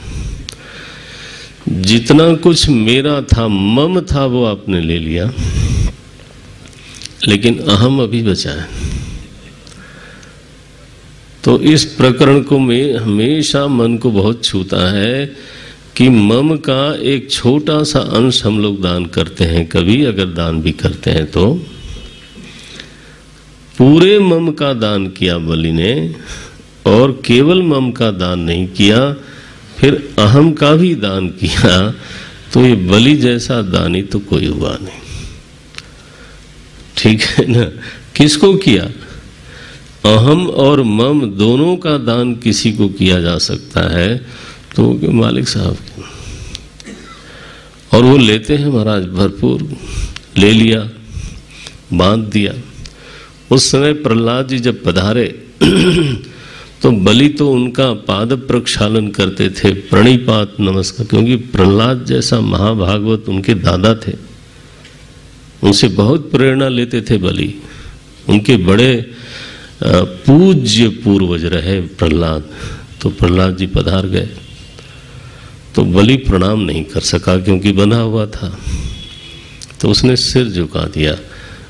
जितना कुछ मेरा था, मम था, वो आपने ले लिया, लेकिन अहम अभी बचा है। तो इस प्रकरण को में हमेशा मन को बहुत छूता है कि मम का एक छोटा सा अंश हम लोग दान करते हैं, कभी अगर दान भी करते हैं तो। पूरे मम का दान किया बलि ने, और केवल मम का दान नहीं किया, फिर अहम का भी दान किया। तो ये बलि जैसा दानी तो कोई हुआ नहीं। ठीक है ना? किसको किया? अहम और मम दोनों का दान किसी को किया जा सकता है, तो मालिक साहब। और वो लेते हैं महाराज, भरपूर ले लिया, बांध दिया। उस समय प्रहलाद जी जब पधारे तो बलि तो उनका पाद प्रक्षालन करते थे, प्रणिपात नमस्कार, क्योंकि प्रहलाद जैसा महाभागवत उनके दादा थे, उनसे बहुत प्रेरणा लेते थे बलि। उनके बड़े पूज्य पूर्वज रहे प्रहलाद। तो प्रहलाद जी पधार गए तो बलि प्रणाम नहीं कर सका, क्योंकि बंधा हुआ था। तो उसने सिर झुका दिया,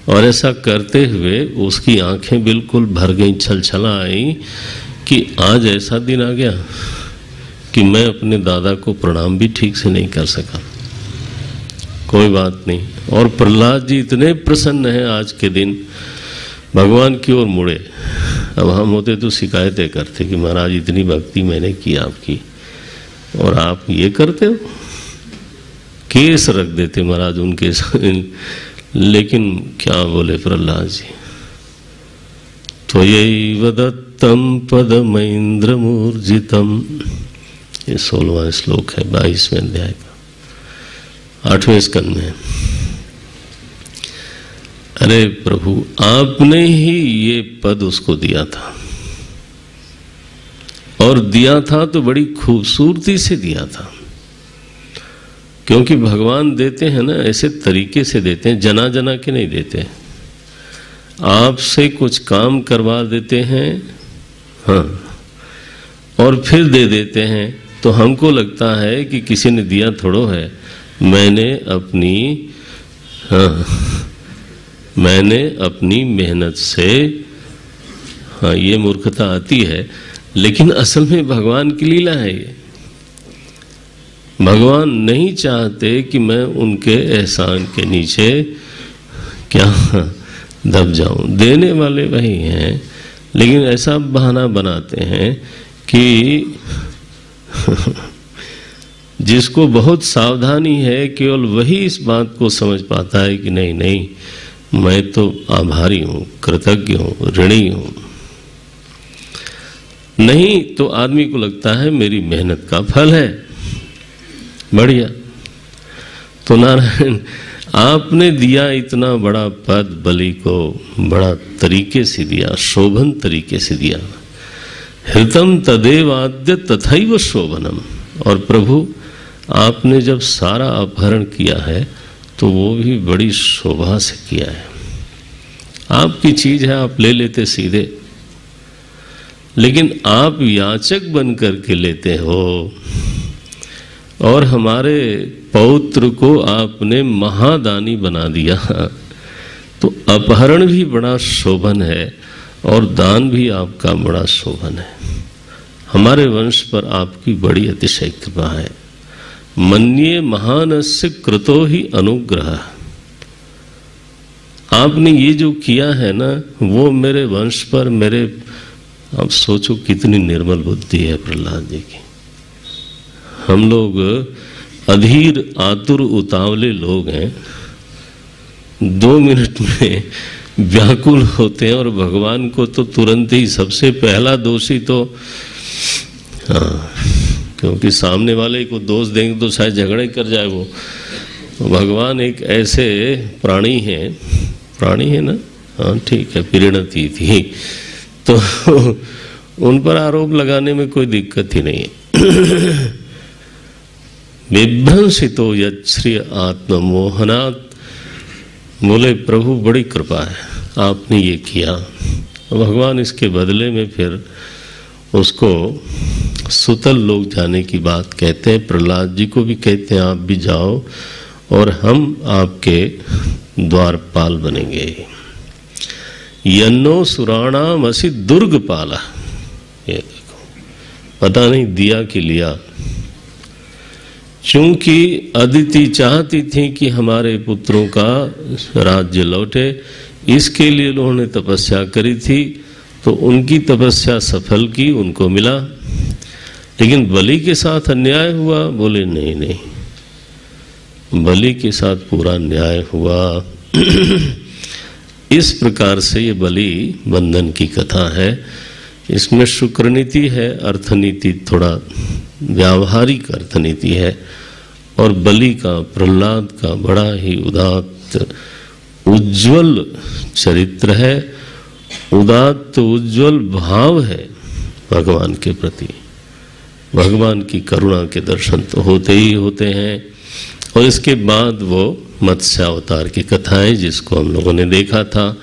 और ऐसा करते हुए उसकी आंखें बिल्कुल भर गई, छलछला आई कि आज ऐसा दिन आ गया कि मैं अपने दादा को प्रणाम भी ठीक से नहीं कर सका। कोई बात नहीं। और प्रहलाद जी इतने प्रसन्न हैं आज के दिन, भगवान की ओर मुड़े। अब हम होते तो शिकायतें करते कि महाराज इतनी भक्ति मैंने की आपकी, और आप ये करते हो, केस रख देते महाराज उनके। लेकिन क्या बोले प्रहलाद जी, तो यही वदत्तम पदमैन्द्र मूर्जितम, ये 16वां श्लोक है 22वें अध्याय का, 8वें स्कंद में। अरे प्रभु, आपने ही ये पद उसको दिया था, और दिया था तो बड़ी खूबसूरती से दिया था। क्योंकि भगवान देते हैं ना ऐसे तरीके से देते हैं, जना जना के नहीं देते। आपसे कुछ काम करवा देते हैं, हाँ, और फिर दे देते हैं, तो हमको लगता है कि किसी ने दिया थोड़ो है, मैंने अपनी मेहनत से, हाँ, ये मूर्खता आती है। लेकिन असल में भगवान की लीला है ये। भगवान नहीं चाहते कि मैं उनके एहसान के नीचे क्या दब जाऊं। देने वाले वही हैं, लेकिन ऐसा बहाना बनाते हैं कि जिसको बहुत सावधानी है केवल वही इस बात को समझ पाता है कि नहीं नहीं, मैं तो आभारी हूँ, कृतज्ञ हूँ, ऋणी हूँ। नहीं तो आदमी को लगता है मेरी मेहनत का फल है, बढ़िया। तो नारायण, आपने दिया इतना बड़ा पद बलि को, बड़ा तरीके से दिया, शोभन तरीके से दिया। हृतम तदेवाद्य तथैव शोभनम। और प्रभु आपने जब सारा अपहरण किया है तो वो भी बड़ी शोभा से किया है। आपकी चीज है, आप ले लेते सीधे, लेकिन आप याचक बन करके लेते हो और हमारे पौत्र को आपने महादानी बना दिया। तो अपहरण भी बड़ा शोभन है और दान भी आपका बड़ा शोभन है। हमारे वंश पर आपकी बड़ी अतिशय कृपा है। मन्ये महानस्य कृतो ही अनुग्रह। आपने ये जो किया है ना, वो मेरे वंश पर, मेरे, आप सोचो कितनी निर्मल बुद्धि है प्रहलाद जी की। हम लोग अधीर आतुर उतावले लोग हैं, 2 मिनट में व्याकुल होते हैं और भगवान को तो तुरंत ही सबसे पहला दोषी तो, हाँ, क्योंकि सामने वाले को दोष देंगे तो शायद झगड़ा ही कर जाए वो। भगवान एक ऐसे प्राणी है ना, हाँ ठीक है, परिणति थी, तो उन पर आरोप लगाने में कोई दिक्कत ही नहीं है। विभ्रंसितो यच्छ्रिय आत्ममोहनात्। बोले प्रभु बड़ी कृपा है, आपने ये किया। भगवान इसके बदले में फिर उसको सुतल लोग जाने की बात कहते हैं। प्रहलाद जी को भी कहते हैं आप भी जाओ और हम आपके द्वारपाल बनेंगे। यन्नो सुराणाम असि दुर्ग पाला। ये देखो, पता नहीं दिया कि लिया। चूंकि अदिति चाहती थी कि हमारे पुत्रों का राज्य लौटे, इसके लिए उन्होंने तपस्या करी थी, तो उनकी तपस्या सफल की, उनको मिला। लेकिन बलि के साथ अन्याय हुआ। बोले नहीं नहीं, बलि के साथ पूरा न्याय हुआ। इस प्रकार से ये बलि बंधन की कथा है। इसमें शुक्र नीति है, अर्थनीति थोड़ा व्यावहारिक अर्थनीति है, और बलि का, प्रहलाद का बड़ा ही उदात्त उज्ज्वल चरित्र है, उदात्त उज्ज्वल भाव है भगवान के प्रति। भगवान की करुणा के दर्शन तो होते ही होते हैं। और इसके बाद वो मत्स्यावतार की कथाएं जिसको हम लोगों ने देखा था।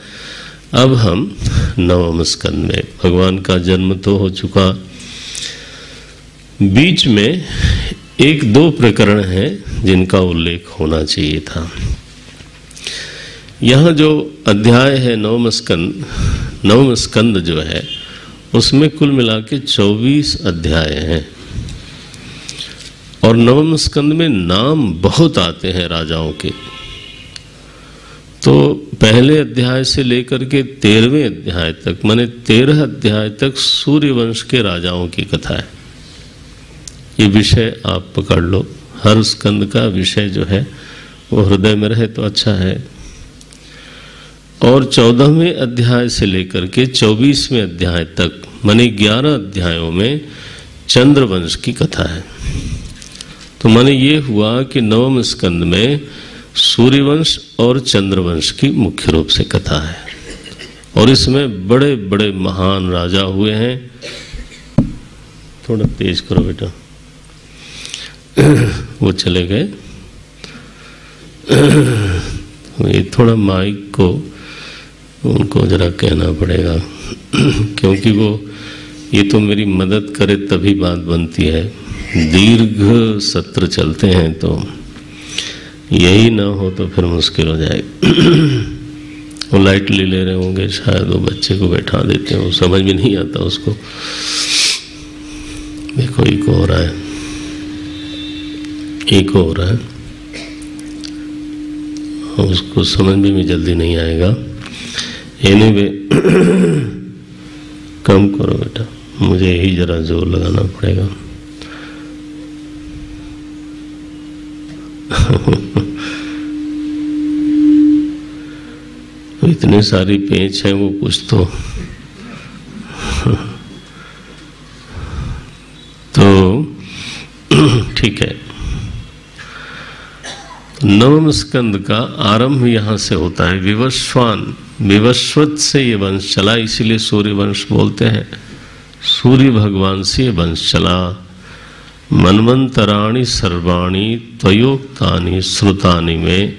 अब हम 9वें स्कंद में, भगवान का जन्म तो हो चुका, बीच में 1-2 प्रकरण हैं जिनका उल्लेख होना चाहिए था। यहाँ जो अध्याय है 9वें स्कंद जो है, उसमें कुल मिला के 24 अध्याय हैं। और 9वें स्कंद में नाम बहुत आते हैं राजाओं के। तो पहले अध्याय से लेकर के 13वें अध्याय तक, माने 13 अध्याय तक सूर्यवंश के राजाओं की कथा है। ये विषय आप पकड़ लो। हर स्कंद का विषय जो है वो हृदय में रहे तो अच्छा है। और 14वें अध्याय से लेकर के 24वें अध्याय तक, माने 11 अध्यायों में चंद्रवंश की कथा है। तो माने ये हुआ कि 9वें स्कंद में सूर्यवंश और चंद्रवंश की मुख्य रूप से कथा है। और इसमें बड़े बड़े महान राजा हुए हैं। थोड़ा तेज करो बेटा, वो चले गए। ये थोड़ा माइक को उनको जरा कहना पड़ेगा, क्योंकि वो ये तो मेरी मदद करे तभी बात बनती है। दीर्घ सत्र चलते हैं तो यही ना हो तो फिर मुश्किल हो जाएगी। वो लाइटली ले रहे होंगे शायद, वो बच्चे को बैठा देते हैं, वो समझ में नहीं आता उसको। देखो इको हो रहा है, इको हो रहा है, उसको समझ में जल्दी नहीं आएगा। एनीवे कम करो बेटा, मुझे यही जरा जोर लगाना पड़ेगा। इतने सारी पेंच हैं, वो कुछ तो ठीक है। 9वें स्कंद का आरंभ यहाँ से होता है। विवस्वान, विवस्वत से ये वंश चला, इसीलिए सूर्य वंश बोलते हैं। सूर्य भगवान से वंश चला। मन्वंतराणि सर्वाणि त्वयोक्तानि श्रुतानि में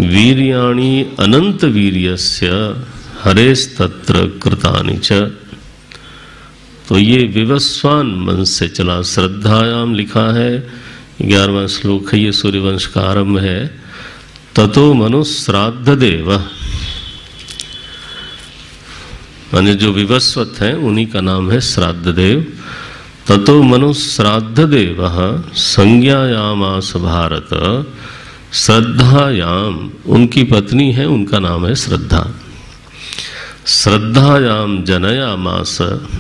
वीर्याणि अनंत वीर्यस्य हरेस्तत्र कृतानि च। तो ये विवस्वान वंश से चला। श्रद्धायाम लिखा है 11वां श्लोक है, ये सूर्यवंश का आरंभ है। ततो मनु श्राद्ध देव, माने जो विवस्वत हैं उन्हीं का नाम है श्राद्ध देव। ततो मनु श्राद्ध देव संज्ञायामास भारत। श्रद्धायाम उनकी पत्नी है, उनका नाम है श्रद्धा। श्रद्धायाम जनयामास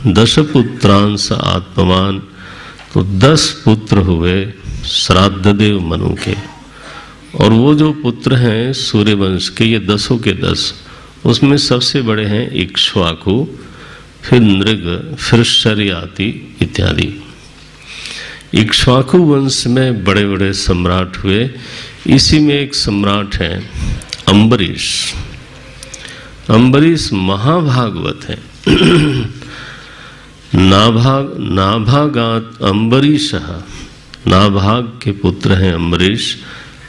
10 पुत्रांश आत्मवान। तो 10 पुत्र हुए श्राद्ध देव मनु के। और वो जो पुत्र हैं सूर्यवंश के, ये 10 के 10, उसमें सबसे बड़े हैं इक्ष्वाकु, फिर नृग, फिर शर्याति इत्यादि। इक्ष्वाकु वंश में बड़े बड़े सम्राट हुए। इसी में एक सम्राट है अम्बरीश। अम्बरीश महाभागवत है। नाभागात अम्बरीश, नाभाग के पुत्र हैं अम्बरीश।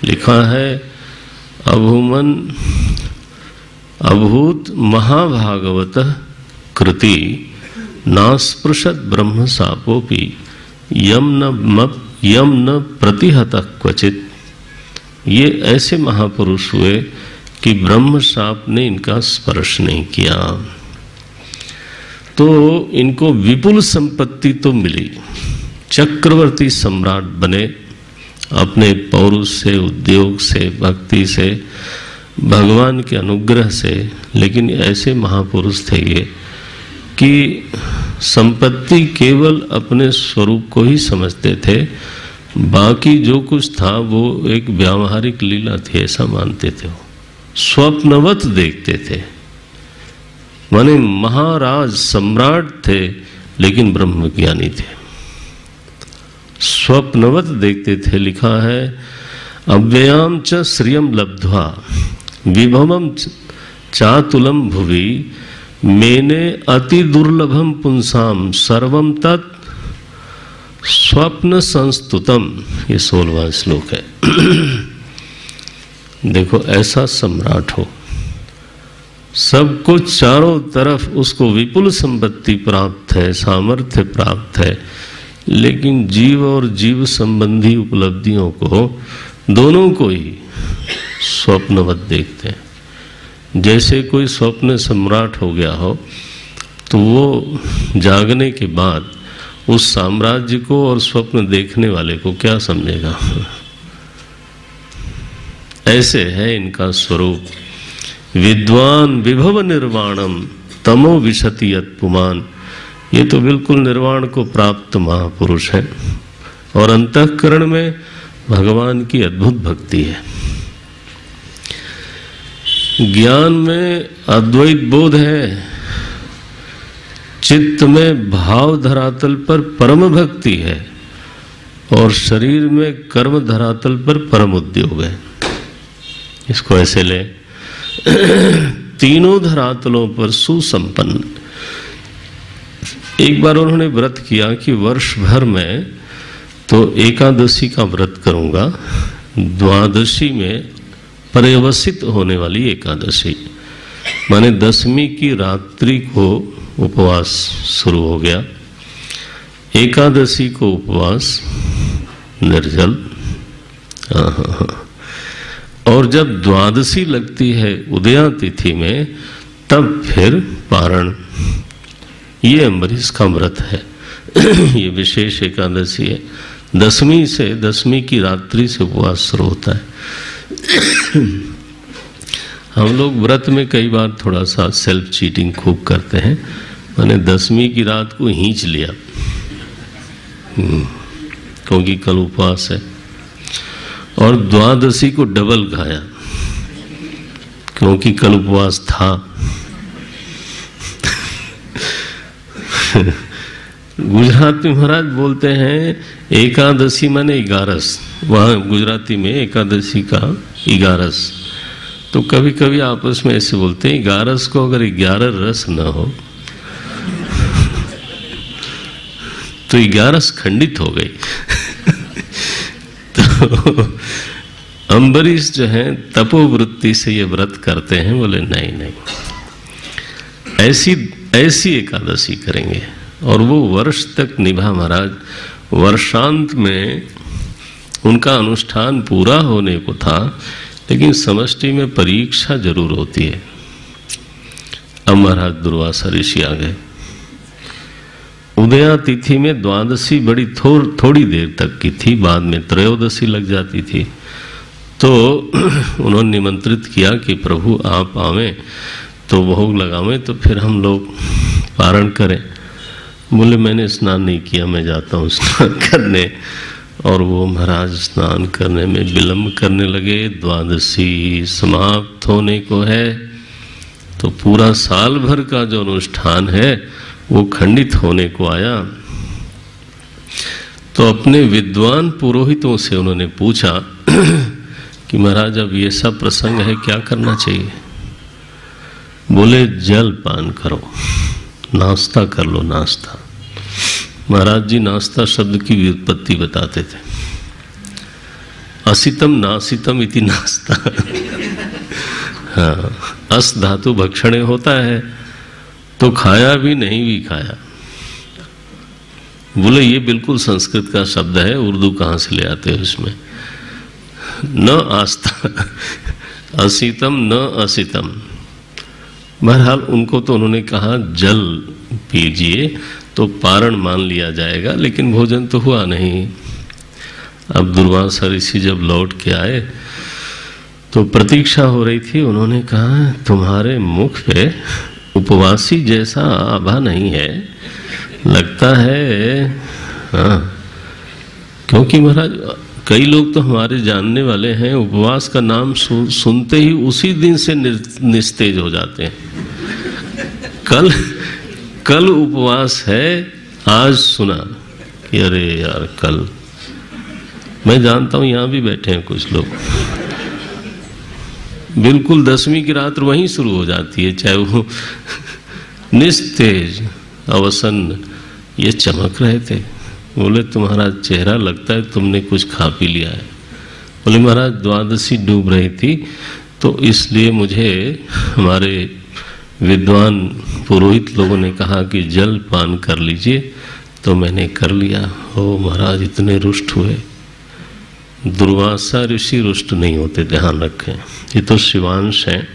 लिखा है अभूत महाभागवत कृति नास्पृशत ब्रह्म सापोपि यम न प्रतिहत क्वचित। ये ऐसे महापुरुष हुए कि ब्रह्म साप ने इनका स्पर्श नहीं किया। तो इनको विपुल संपत्ति तो मिली, चक्रवर्ती सम्राट बने अपने पौरुष से, उद्योग से, भक्ति से, भगवान के अनुग्रह से। लेकिन ऐसे महापुरुष थे ये कि संपत्ति केवल अपने स्वरूप को ही समझते थे, बाकी जो कुछ था वो एक व्यावहारिक लीला थी ऐसा मानते थे। वो स्वप्नवत देखते थे, माने महाराज सम्राट थे लेकिन ब्रह्मज्ञानी थे, स्वप्नवत देखते थे। लिखा है अव्ययाम च श्रियम लब्ध्वा विभवम चातुलम भुवि मेने अति दुर्लभम पुंसाम सर्वम तत् स्वप्न संस्तुतम। ये 16वां श्लोक है। देखो ऐसा सम्राट हो, सब कुछ चारों तरफ उसको विपुल संपत्ति प्राप्त है, सामर्थ्य प्राप्त है, लेकिन जीव और जीव संबंधी उपलब्धियों को, दोनों को ही स्वप्नवत देखते हैं। जैसे कोई स्वप्न सम्राट हो गया हो तो वो जागने के बाद उस साम्राज्य को और स्वप्न देखने वाले को क्या समझेगा। ऐसे है इनका स्वरूप। विद्वान विभव निर्वाणम तमो विशति यत् पुमान। ये तो बिल्कुल निर्वाण को प्राप्त महापुरुष है और अंतःकरण में भगवान की अद्भुत भक्ति है। ज्ञान में अद्वैत बोध है, चित्त में भाव धरातल पर परम भक्ति है और शरीर में कर्म धरातल पर परम उद्योग है। इसको ऐसे ले, तीनों धरातलों पर सुसंपन्न। एक बार उन्होंने व्रत किया कि वर्ष भर में तो एकादशी का व्रत करूंगा, द्वादशी में पर्यवसित होने वाली एकादशी, माने 10वीं की रात्रि को उपवास शुरू हो गया, एकादशी को उपवास निर्जल, और जब द्वादशी लगती है उदया तिथि में तब फिर पारण। ये अम्बरीश का व्रत है। ये विशेष एकादशी है। 10वीं से 10वीं की रात्रि से उपवास शुरू होता है। हम लोग व्रत में कई बार थोड़ा सा सेल्फ चीटिंग खूब करते हैं। मैंने 10वीं की रात को खींच लिया क्योंकि कल उपवास है, और द्वादशी को डबल खाया क्योंकि कल उपवास था। गुजरात में महाराज बोलते हैं एकादशी माने 11, वहाँ गुजराती में एकादशी का 11। तो कभी कभी आपस में ऐसे बोलते हैं 11 को अगर 11 रस न हो तो 11 खंडित हो गई। तो अम्बरीश जो है तपोवृत्ति से ये व्रत करते हैं। बोले नहीं नहीं, ऐसी एकादशी करेंगे। और वो वर्ष तक निभा महाराज। वर्षांत में उनका अनुष्ठान पूरा होने को था, लेकिन समष्टि में परीक्षा जरूर होती है। अब महाराज दुर्वासा ऋषि आ गए। उदया तिथि में द्वादशी बड़ी थोड़ी देर तक की थी, बाद में त्रयोदशी लग जाती थी। तो उन्होंने निमंत्रित किया कि प्रभु आप आवें तो भोग लगावें, तो फिर हम लोग पारण करें। बोले मैंने स्नान नहीं किया, मैं जाता हूँ स्नान करने। और वो महाराज स्नान करने में विलंब करने लगे। द्वादशी समाप्त होने को है, तो पूरा साल भर का जो अनुष्ठान है वो खंडित होने को आया। तो अपने विद्वान पुरोहितों से उन्होंने पूछा कि महाराज अब ये सब प्रसंग है, क्या करना चाहिए? बोले जल पान करो, नाश्ता कर लो, नाश्ता। महाराज जी नाश्ता शब्द की व्युत्पत्ति बताते थे। असितम नासितम इति नाश्ता। हाँ, अस धातु भक्षणे होता है, तो खाया भी नहीं भी खाया। बोले ये बिल्कुल संस्कृत का शब्द है, उर्दू कहाँ से ले आते हो इसमें? न आस्था, असितम न असितम। बहरहाल उनको तो उन्होंने कहा जल पीजिए तो पारण मान लिया जाएगा, लेकिन भोजन तो हुआ नहीं। अब दुर्वासा ऋषि जब लौट के आए तो प्रतीक्षा हो रही थी। उन्होंने कहा तुम्हारे मुख पे उपवासी जैसा आभा नहीं है, लगता है। हाँ, क्योंकि महाराज कई लोग तो हमारे जानने वाले हैं, उपवास का नाम सुनते ही उसी दिन से निस्तेज हो जाते हैं। कल उपवास है, आज सुना कि अरे यार कल। मैं जानता हूं यहां भी बैठे हैं कुछ लोग, बिल्कुल 10वीं की रात वहीं शुरू हो जाती है, चाहे वो निस्तेज अवसन्न ये चमक रहे थे। बोले तुम्हारा चेहरा लगता है तुमने कुछ खा पी लिया है। बोले महाराज द्वादशी डूब रही थी, तो इसलिए मुझे हमारे विद्वान पुरोहित लोगों ने कहा कि जल पान कर लीजिए, तो मैंने कर लिया। ओ महाराज इतने रुष्ट हुए। दुर्वासा ऋषि रुष्ट नहीं होते, ध्यान रखें। ये तो शिवांश है।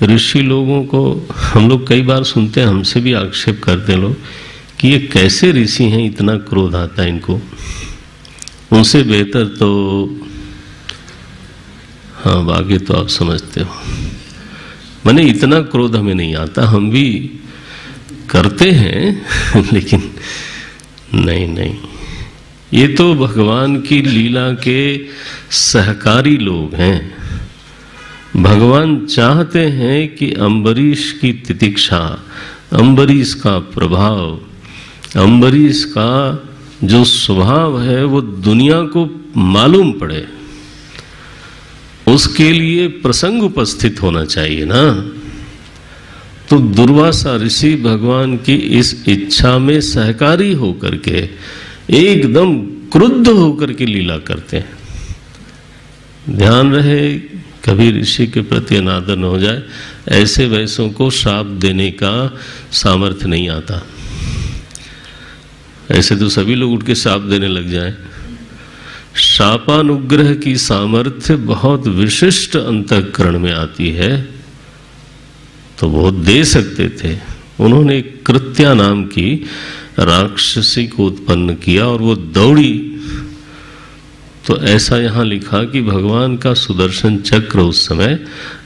ऋषि लोगों को हम लोग कई बार सुनते हैं, हमसे भी आक्षेप करते हैं लोग कि ये कैसे ऋषि हैं, इतना क्रोध आता है इनको। उनसे बेहतर तो हाँ बाकी तो आप समझते हो। माने इतना क्रोध हमें नहीं आता, हम भी करते हैं लेकिन नहीं, ये तो भगवान की लीला के सहकारी लोग हैं। भगवान चाहते हैं कि अम्बरीश की तितिक्षा, अम्बरीश का प्रभाव, अम्बरीश का जो स्वभाव है वो दुनिया को मालूम पड़े। उसके लिए प्रसंग उपस्थित होना चाहिए ना। तो दुर्वासा ऋषि भगवान की इस इच्छा में सहकारी होकर के एकदम क्रुद्ध होकर के लीला करते हैं। ध्यान रहे कभी ऋषि के प्रति अनादर न हो जाए। ऐसे वैसों को श्राप देने का सामर्थ्य नहीं आता। ऐसे तो सभी लोग उठ के श्राप देने लग जाएं। शापानुग्रह की सामर्थ्य बहुत विशिष्ट अंतःकरण में आती है, तो वो दे सकते थे। उन्होंने कृत्या नाम की राक्षसी को उत्पन्न किया और वो दौड़ी। तो ऐसा यहाँ लिखा कि भगवान का सुदर्शन चक्र उस समय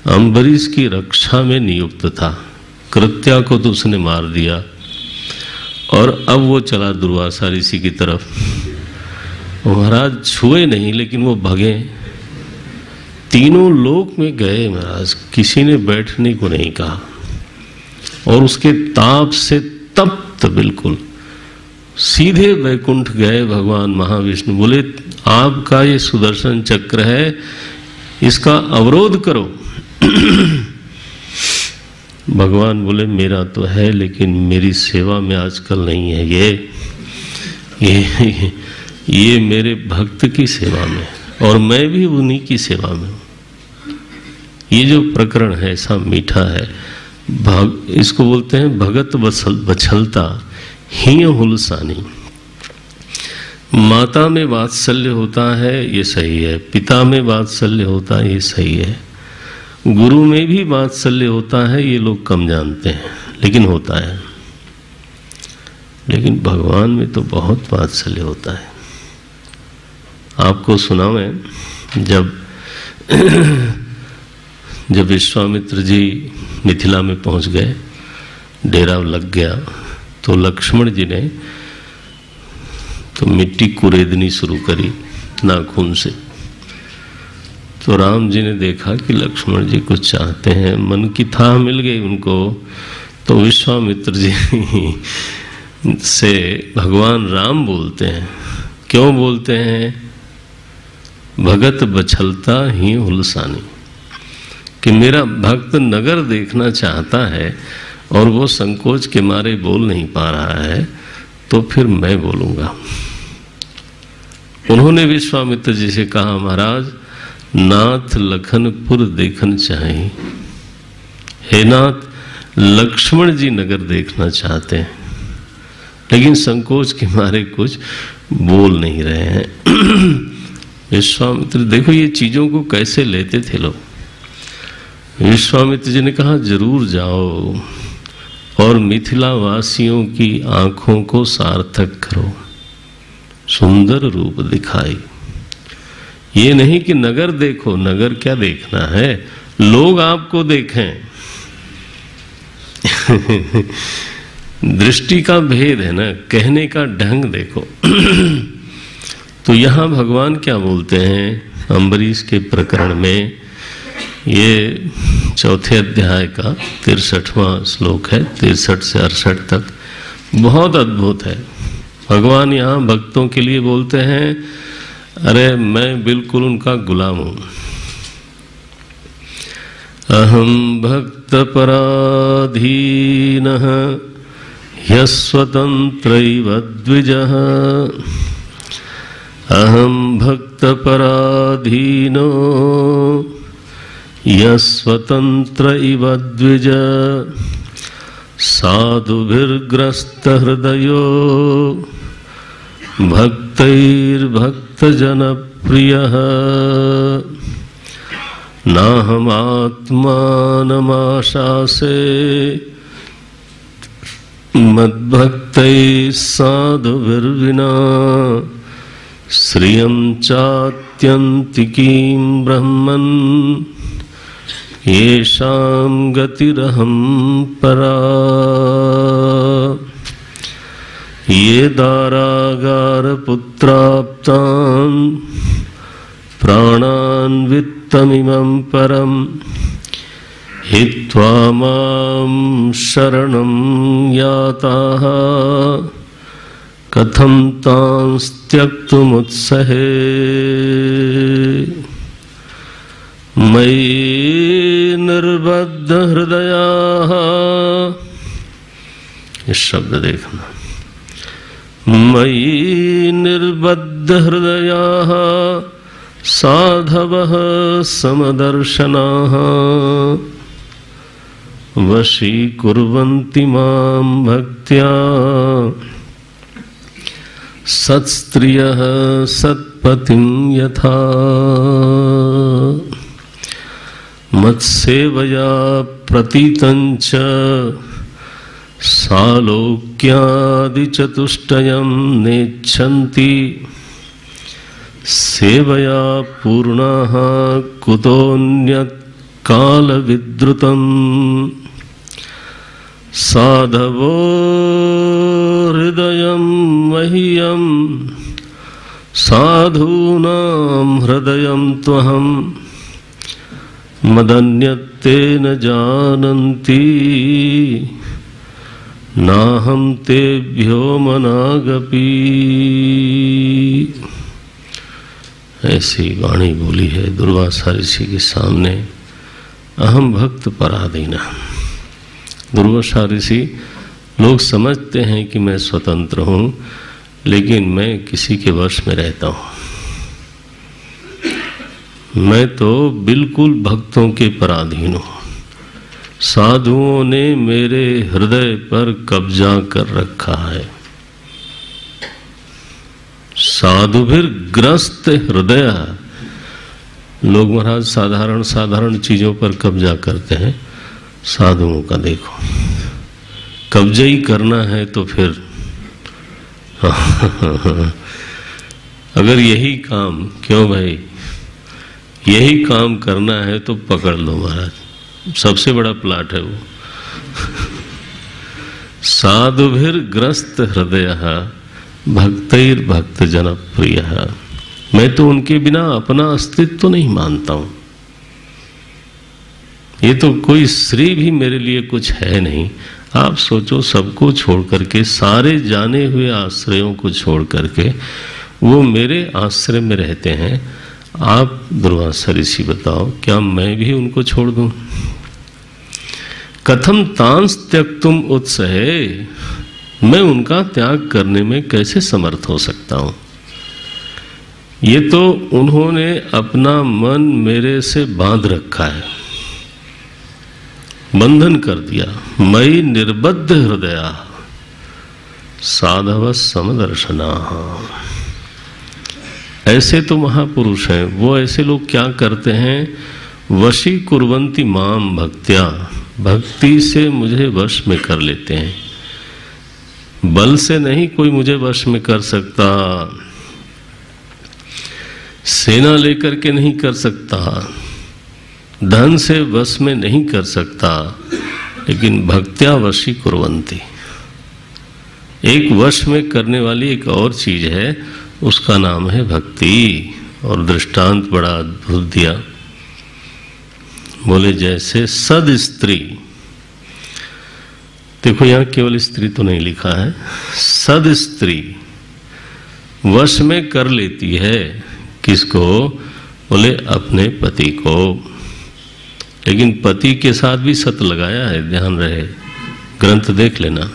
अम्बरीश की रक्षा में नियुक्त था। कृत्या को तो उसने मार दिया और अब वो चला दुर्वासा ऋषि की तरफ। महाराज छुए नहीं, लेकिन वो भगे। तीनों लोक में गए महाराज, किसी ने बैठने को नहीं कहा। और उसके ताप से तप्त बिल्कुल सीधे वैकुंठ गए भगवान महाविष्णु। बोले आपका ये सुदर्शन चक्र है, इसका अवरोध करो। भगवान बोले मेरा तो है, लेकिन मेरी सेवा में आजकल नहीं है ये। ये मेरे भक्त की सेवा में और मैं भी उन्हीं की सेवा में हूँ। ये जो प्रकरण है ऐसा मीठा है, इसको बोलते हैं भगत बछलता ही हुलसानी। माता में वात्सल्य होता है ये सही है, पिता में वात्सल्य होता है ये सही है, गुरु में भी वात्सल्य होता है ये लोग कम जानते हैं, लेकिन होता है। लेकिन भगवान में तो बहुत वात्सल्य होता है। आपको सुना मैं, जब विश्वामित्र जी मिथिला में पहुंच गए, डेरा लग गया, तो लक्ष्मण जी ने तो मिट्टी कुरेदनी शुरू करी नाखून से। तो राम जी ने देखा कि लक्ष्मण जी कुछ चाहते हैं, मन की थाह मिल गई उनको। तो विश्वामित्र जी से भगवान राम बोलते हैं, क्यों बोलते हैं? भगत बछलता ही हुलसानी, कि मेरा भक्त नगर देखना चाहता है और वो संकोच के मारे बोल नहीं पा रहा है, तो फिर मैं बोलूंगा। उन्होंने विश्वामित्र जी से कहा, महाराज नाथ लखनपुर देखन चाहे। हे नाथ, लक्ष्मण जी नगर देखना चाहते हैं, लेकिन संकोच के मारे कुछ बोल नहीं रहे हैं। विश्वामित्र, देखो ये चीजों को कैसे लेते थे लोग। विश्वामित्र जी ने कहा, जरूर जाओ और मिथिला वासियों की आंखों को सार्थक करो, सुंदर रूप दिखाई। ये नहीं कि नगर देखो, नगर क्या देखना है, लोग आपको देखें। दृष्टि का भेद है ना, कहने का ढंग देखो। तो यहां भगवान क्या बोलते हैं अम्बरीश के प्रकरण में, ये चौथे अध्याय का 63वां श्लोक है, 63 से 68 तक, बहुत अद्भुत है। भगवान यहाँ भक्तों के लिए बोलते हैं, अरे मैं बिल्कुल उनका गुलाम हूं। अहम भक्त पराधीनः ह्यस्वतन्त्रैव द्विजः। अहम भक्त पराधीनो यस्वतंत्र इव द्विज। साधुभिर्ग्रस्त हृदयो भक्तैर्भक्तजनप्रियः। नाहमात्मानमाशासे मद्भक्तैः साधुभिर्विना। श्रियं चात्यन्तिकीं ब्रह्मन् येषां गतिरहं परा। ये दारागारपुत्राप्तान् प्राणान् वित्तमिमं परं हित्वा मां शरणं याताः। कथं तांस्त्यक्तुमुत्सहे। मयि निर्बद्ध हृदयाः, इस शब्द देखना, मयि निर्बद्ध हृदयाः साधवः समदर्शनाः। वशीकुर्वन्ति मां भक्त्या सत्स्त्रियः सत्पतिं यथा। मत्सेवया प्रतीतञ्च सालोक्यादिचतुष्टयं नेच्छन्ति। सेवया पूर्णाः कुतोऽन्यत् कालविद्रुतम्। साधवो हृदयं मह्यं साधूनां हृदयं त्वहं। मदन्यत्ते न जानन्ति नाहं तेभ्यो मनागपि। ऐसी वाणी बोली है दुर्वासा ऋषि के सामने। अहम भक्त पराधीना। दुर्वासा ऋषि, लोग समझते हैं कि मैं स्वतंत्र हूँ, लेकिन मैं किसी के वश में रहता हूं। मैं तो बिल्कुल भक्तों के पराधीन हूं। साधुओं ने मेरे हृदय पर कब्जा कर रखा है। साधुभिर ग्रस्त हृदय। लोग महाराज साधारण साधारण चीजों पर कब्जा करते हैं, साधुओं का देखो, कब्जा ही करना है तो फिर अगर यही काम, क्यों भाई, यही काम करना है तो पकड़ लो महाराज, सबसे बड़ा प्लाट है वो। साधुभिर ग्रस्त हृदय भक्तैर भक्त जन प्रिय। मैं तो उनके बिना अपना अस्तित्व तो नहीं मानता हूं। ये तो कोई श्री भी मेरे लिए कुछ है नहीं। आप सोचो, सबको छोड़ करके, सारे जाने हुए आश्रयों को छोड़ करके वो मेरे आश्रय में रहते हैं। आप दुर्वासा ऋषि बताओ, क्या मैं भी उनको छोड़ दूं? कथम तांस त्यक्तुम उत्सहे। मैं उनका त्याग करने में कैसे समर्थ हो सकता हूं? ये तो उन्होंने अपना मन मेरे से बांध रखा है, बंधन कर दिया। मई निर्बद्ध हृदय साधव समदर्शना। ऐसे तो महापुरुष हैं। वो ऐसे लोग क्या करते हैं? वशी कुर्वन्ति माम भक्त्या। भक्ति से मुझे वश में कर लेते हैं। बल से नहीं कोई मुझे वश में कर सकता, सेना लेकर के नहीं कर सकता, धन से वश में नहीं कर सकता, लेकिन भक्त्या वशी कुर्वन्ति। एक वश में करने वाली एक और चीज है, उसका नाम है भक्ति। और दृष्टांत बड़ा अद्भुत दिया। बोले जैसे सद स्त्री, देखो यहां केवल स्त्री तो नहीं लिखा है, सद स्त्री वश में कर लेती है। किसको? बोले अपने पति को। लेकिन पति के साथ भी सत लगाया है, ध्यान रहे, ग्रंथ देख लेना।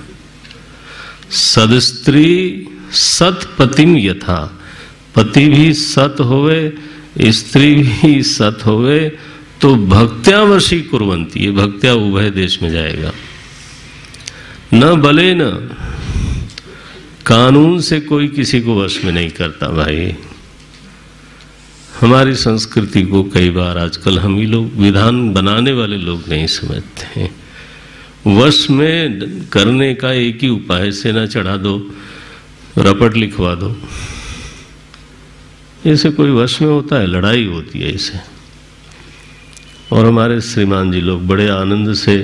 सद स्त्री सत पतिम यथा। पति भी सत होवे, स्त्री भी सत होवे, तो भक्त्यावशी कुर्वन्ति। ये भक्त्या उभय देश में जाएगा। न बले न, कानून से कोई किसी को वश में नहीं करता। भाई हमारी संस्कृति को कई बार आजकल हम ही लोग, विधान बनाने वाले लोग नहीं समझते हैं। वश में करने का एक ही उपाय, सेना चढ़ा दो, रपट लिखवा दो। ऐसे कोई वश में होता है? लड़ाई होती है इसे। और हमारे श्रीमान जी लोग बड़े आनंद से,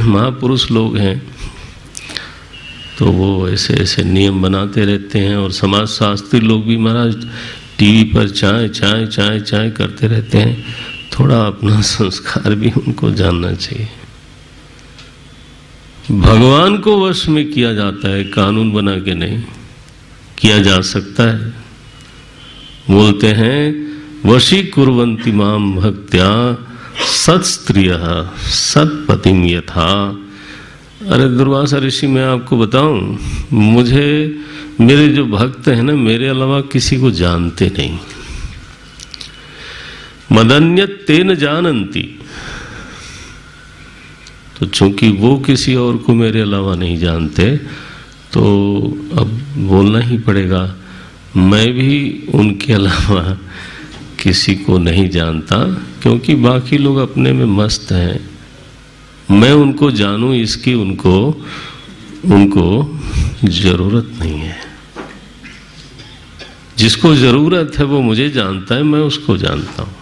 महापुरुष लोग हैं, तो वो ऐसे ऐसे नियम बनाते रहते हैं। और समाज शास्त्री लोग भी महाराज टीवी पर चाय चाय चाय चाय करते रहते हैं। थोड़ा अपना संस्कार भी उनको जानना चाहिए। भगवान को वश में किया जाता है, कानून बना के नहीं किया जा सकता है। बोलते हैं वशी कुर्वन्ति माम भक्त्या सत्स्त्रियः सत्पतिम यथा। अरे दुर्वासा ऋषि, मैं आपको बताऊं, मुझे, मेरे जो भक्त हैं ना, मेरे अलावा किसी को जानते नहीं। मदन्यत तेन जानन्ति। तो चूंकि वो किसी और को मेरे अलावा नहीं जानते, तो अब बोलना ही पड़ेगा, मैं भी उनके अलावा किसी को नहीं जानता, क्योंकि बाकी लोग अपने में मस्त हैं। मैं उनको जानूं इसकी उनको जरूरत नहीं है। जिसको जरूरत है वो मुझे जानता है, मैं उसको जानता हूं।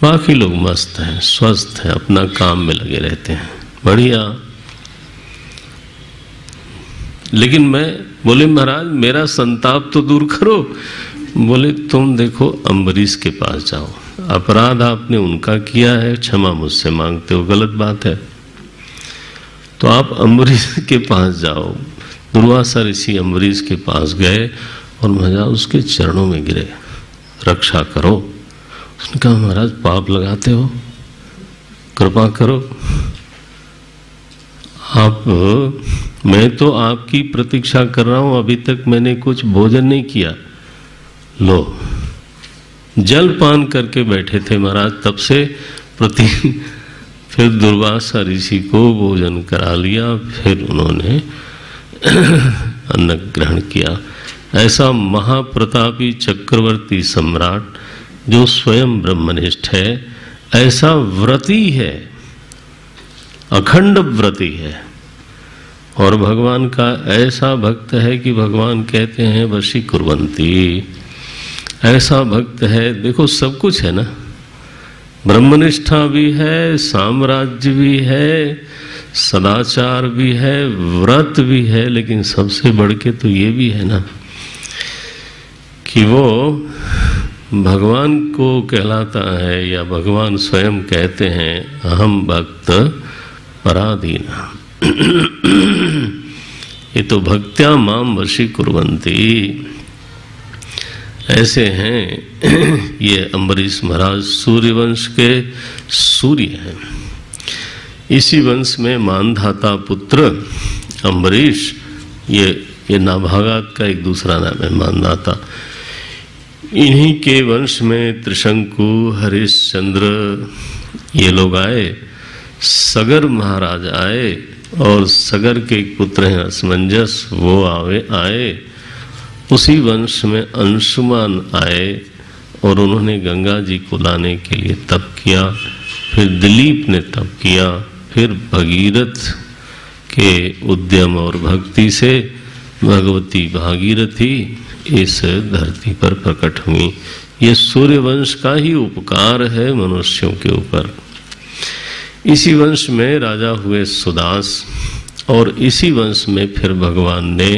बाकी लोग मस्त हैं, स्वस्थ हैं, अपना काम में लगे रहते हैं, बढ़िया। लेकिन मैं, बोले महाराज मेरा संताप तो दूर करो। बोले तुम देखो अम्बरीश के पास जाओ, अपराध आपने उनका किया है, क्षमा मुझसे मांगते हो, गलत बात है। तो आप अम्बरीश के पास जाओ। दुर्वासा ऋषि अम्बरीश के पास गए और महाराज उसके चरणों में गिरे, रक्षा करो। उसने कहा महाराज पाप लगाते हो, कृपा करो। आप मैं तो आपकी प्रतीक्षा कर रहा हूं, अभी तक मैंने कुछ भोजन नहीं किया। लो, जल पान करके बैठे थे महाराज, तब से फिर दुर्वासा ऋषि को भोजन करा लिया, फिर उन्होंने अन्न ग्रहण किया। ऐसा महाप्रतापी चक्रवर्ती सम्राट जो स्वयं ब्रह्मनिष्ठ है, ऐसा व्रती है, अखंड व्रती है, और भगवान का ऐसा भक्त है कि भगवान कहते हैं वशी कुर्वन्ति। ऐसा भक्त है, देखो सब कुछ है ना, ब्रह्मनिष्ठा भी है, साम्राज्य भी है, सदाचार भी है, व्रत भी है, लेकिन सबसे बढ़ के तो ये भी है ना कि वो भगवान को कहलाता है, या भगवान स्वयं कहते हैं अहम भक्त पराधीना। ये तो भक्त्या माम वशी कुर्वन्ति। ऐसे हैं ये अम्बरीश महाराज, सूर्यवंश के सूर्य हैं। इसी वंश में मानधाता पुत्र अम्बरीश, ये नाभागात का एक दूसरा नाम है मानधाता। इन्हीं के वंश में त्रिशंकु, हरिश्चंद्र ये लोग आए, सगर महाराज आए, और सगर के एक पुत्र हैं असमंजस, वो आए। उसी वंश में अंशुमान आए और उन्होंने गंगा जी को लाने के लिए तप किया। फिर दिलीप ने तप किया, फिर भगीरथ के उद्यम और भक्ति से भगवती भागीरथी इस धरती पर प्रकट हुई। ये सूर्यवंश का ही उपकार है मनुष्यों के ऊपर। इसी वंश में राजा हुए सुदास, और इसी वंश में फिर भगवान ने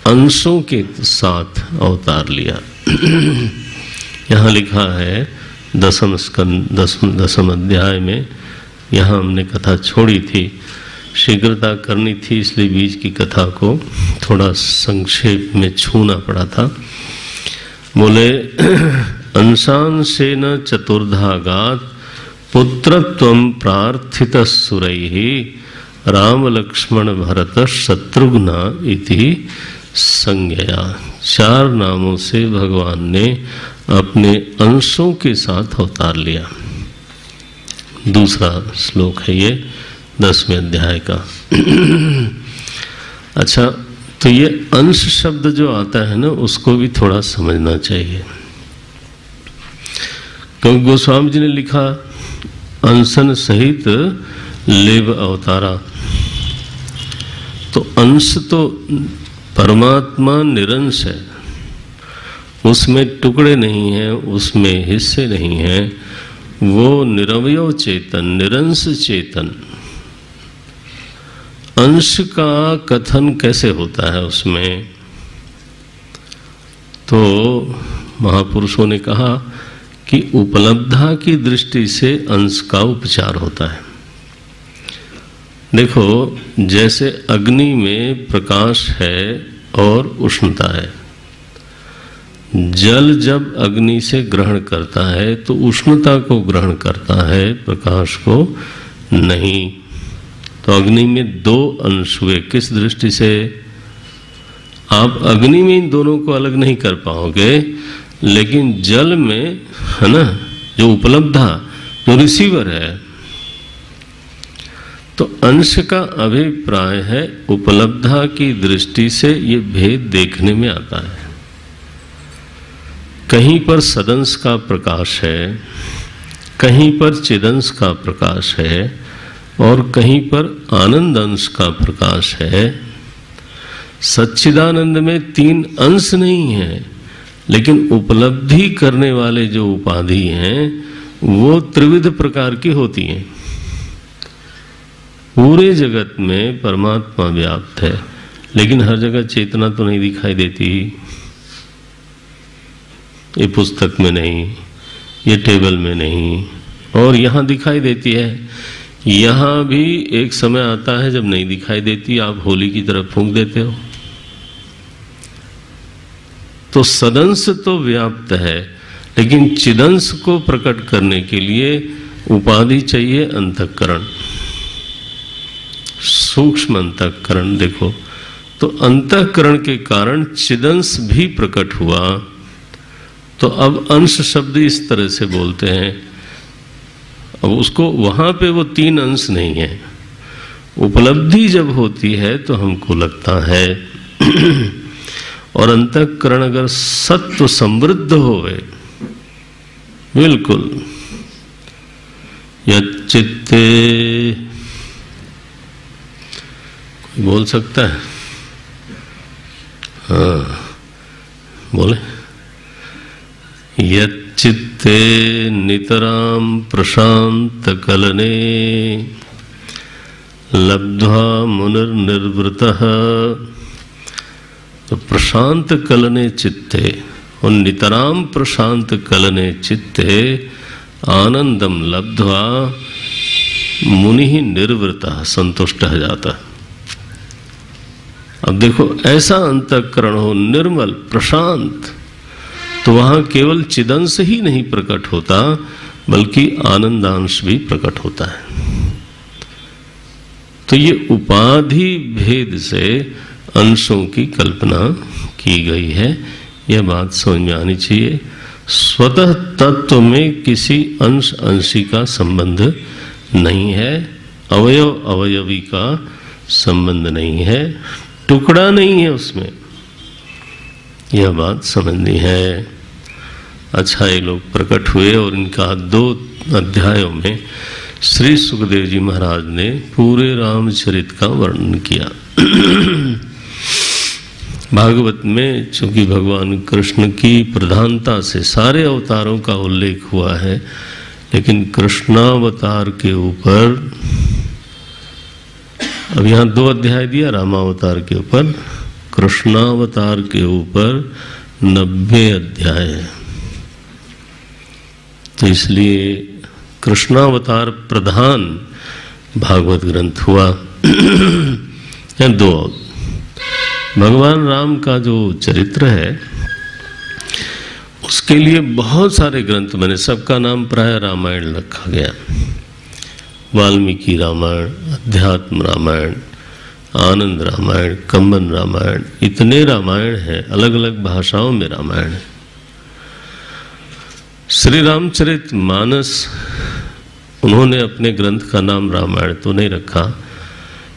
अंशों के साथ अवतार लिया। यहाँ लिखा है दसम अध्याय में, यहाँ हमने कथा छोड़ी थी, शीघ्रता करनी थी इसलिए बीच की कथा को थोड़ा संक्षेप में छूना पड़ा था। बोले अंशांशेन चतुर्धागात् पुत्रत्वं प्रार्थित सुरैः राम लक्ष्मण भरत शत्रुघ्न इति संज्ञया। 4 नामों से भगवान ने अपने अंशों के साथ अवतार लिया। दूसरा श्लोक है ये 10वें अध्याय का। अच्छा, तो ये अंश शब्द जो आता है ना, उसको भी थोड़ा समझना चाहिए, क्योंकि गोस्वामी जी ने लिखा अंशन सहित लेव अवतारा। तो अंश तो परमात्मा निरंश है, उसमें टुकड़े नहीं हैं, उसमें हिस्से नहीं हैं, वो निरवयव चेतन, निरंश चेतन। अंश का कथन कैसे होता है उसमें? तो महापुरुषों ने कहा कि उपलब्धा की दृष्टि से अंश का उपचार होता है। देखो, जैसे अग्नि में प्रकाश है और उष्णता है, जल जब अग्नि से ग्रहण करता है तो उष्णता को ग्रहण करता है, प्रकाश को नहीं। तो अग्नि में 2 अंश हुए। किस दृष्टि से? आप अग्नि में इन दोनों को अलग नहीं कर पाओगे, लेकिन जल में है ना, जो उपलब्धा, जो रिसीवर है, तो अंश का अभिप्राय है उपलब्धा की दृष्टि से ये भेद देखने में आता है। कहीं पर सदंश का प्रकाश है, कहीं पर चिदंश का प्रकाश है, और कहीं पर आनंद अंश का प्रकाश है। सच्चिदानंद में 3 अंश नहीं है, लेकिन उपलब्धि करने वाले जो उपाधि हैं वो त्रिविध प्रकार की होती हैं। पूरे जगत में परमात्मा व्याप्त है, लेकिन हर जगह चेतना तो नहीं दिखाई देती। ये पुस्तक में नहीं, ये टेबल में नहीं, और यहाँ दिखाई देती है। यहाँ भी एक समय आता है जब नहीं दिखाई देती, आप होली की तरफ फूंक देते हो। तो सदंश तो व्याप्त है, लेकिन चिदंश को प्रकट करने के लिए उपाधि चाहिए अंतःकरण। सूक्ष्म अंतःकरण। देखो तो अंतःकरण के कारण चिदंश भी प्रकट हुआ। तो अब अंश शब्द इस तरह से बोलते हैं, अब उसको वहां पे वो तीन अंश नहीं है। उपलब्धि जब होती है तो हमको लगता है और अंतःकरण अगर सत्व समृद्ध होवे, बिल्कुल यच्चित्ते, कोई बोल सकता है? हाँ बोले। यच्चित्ते नितराम प्रशांत कलने लब्ध्वा मुनिर्निर्वृतः। तो प्रशांत कलने चित्ते और नितराम प्रशांत कलने चित्ते आनंदम लब्ध्वा मुनि निर्वृतः संतुष्ट जाता। अब देखो ऐसा अंतःकरण हो निर्मल प्रशांत, तो वहां केवल चिदंश ही नहीं प्रकट होता बल्कि आनंदांश भी प्रकट होता है। तो ये उपाधि भेद से अंशों की कल्पना की गई है, यह बात समझ में आनी चाहिए। स्वतः तत्व में किसी अंश अंशी का संबंध नहीं है, अवयव अवयवी का संबंध नहीं है, टुकड़ा नहीं है उसमें, यह बात समझनी है। अच्छा, ये लोग प्रकट हुए और इनका 2 अध्यायों में श्री सुखदेव जी महाराज ने पूरे रामचरित का वर्णन किया। भागवत में चूंकि भगवान कृष्ण की प्रधानता से सारे अवतारों का उल्लेख हुआ है, लेकिन कृष्णावतार के ऊपर अब यहाँ 2 अध्याय दिया, रामावतार के ऊपर, कृष्णावतार के ऊपर 90 अध्याय है। तो इसलिए कृष्णावतार प्रधान भागवत ग्रंथ हुआ। या 2 भगवान राम का जो चरित्र है उसके लिए बहुत सारे ग्रंथ बने, सबका नाम प्राय रामायण रखा गया। वाल्मीकि रामायण, अध्यात्म रामायण, आनंद रामायण, कंबन रामायण, इतने रामायण हैं, अलग अलग भाषाओं में रामायण है। श्री रामचरित मानस उन्होंने अपने ग्रंथ का नाम रामायण तो नहीं रखा,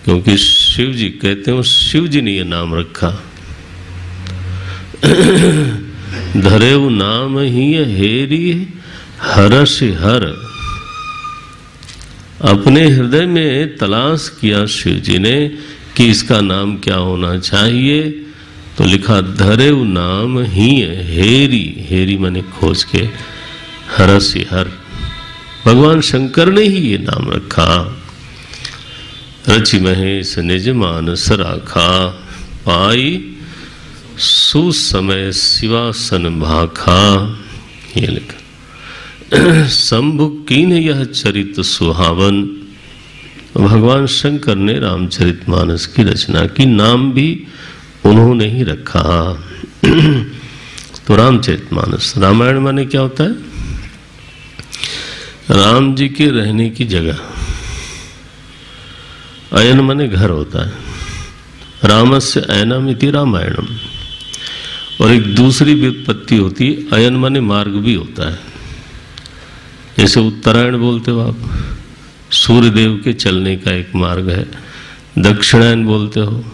क्योंकि शिव जी कहते हैं, शिव जी ने यह नाम रखा। धरेव नाम ही हेरी हरष हर, अपने हृदय में तलाश किया शिव जी ने कि इसका नाम क्या होना चाहिए, तो लिखा धरेव नाम ही हेरी, हेरी माने खोज के, हरसि हर, भगवान शंकर ने ही ये नाम रखा। रचि महेश निज मानस राखा, पाई सुसमय शिवासन भाखा, ये लिखा। शंभु कीन यह चरित सुहावन, भगवान शंकर ने रामचरितमानस की रचना की, नाम भी उन्होंने ही रखा। तो रामचरितमानस, रामायण माने क्या होता है? राम जी के रहने की जगह। अयन माने घर होता है, रामस्य अयनमिति रामायणम। और एक दूसरी व्युत्पत्ति होती है, अयन माने मार्ग भी होता है। जैसे उत्तरायण बोलते हो आप, सूर्यदेव के चलने का एक मार्ग है। दक्षिणायन बोलते हो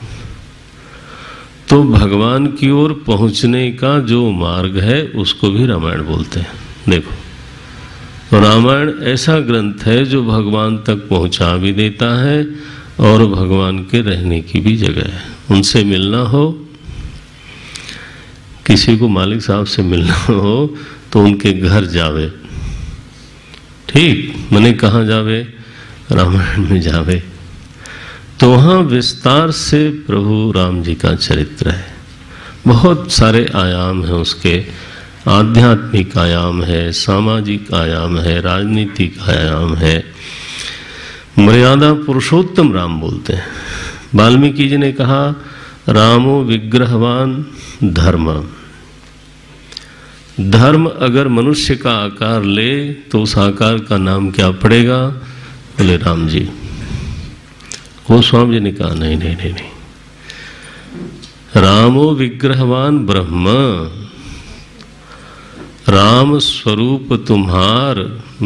तो भगवान की ओर पहुंचने का जो मार्ग है उसको भी रामायण बोलते हैं। देखो, तो रामायण ऐसा ग्रंथ है जो भगवान तक पहुंचा भी देता है और भगवान के रहने की भी जगह है। उनसे मिलना हो, किसी को मालिक साहब से मिलना हो तो उनके घर जावे, ठीक, मने कहाँ जावे? रामायण में जावे। तो वहाँ विस्तार से प्रभु राम जी का चरित्र है, बहुत सारे आयाम हैं उसके, आध्यात्मिक आयाम है, सामाजिक आयाम है, राजनीतिक आयाम है। मर्यादा पुरुषोत्तम राम बोलते हैं। वाल्मीकि जी ने कहा रामो विग्रहवान धर्म, धर्म अगर मनुष्य का आकार ले तो उस आकार का नाम क्या पड़ेगा? बोले राम जी। गोस्वामी जी ने कहा नहीं नहीं नहीं नहीं, रामो विग्रहवान ब्रह्म, राम स्वरूप तुम्हार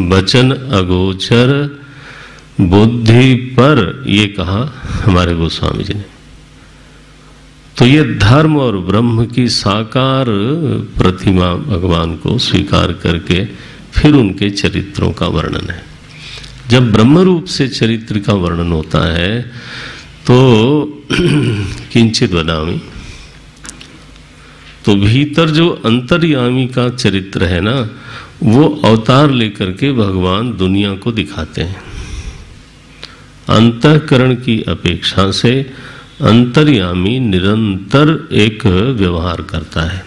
वचन अगोचर बुद्धि पर, ये कहा हमारे गोस्वामी जी ने। तो ये धर्म और ब्रह्म की साकार प्रतिमा भगवान को स्वीकार करके फिर उनके चरित्रों का वर्णन है। जब ब्रह्म रूप से चरित्र का वर्णन होता है तो किंचित वदामि, तो भीतर जो अंतर्यामी का चरित्र है ना, वो अवतार लेकर के भगवान दुनिया को दिखाते हैं। अंतःकरण की अपेक्षा से अंतर्यामी निरंतर एक व्यवहार करता है,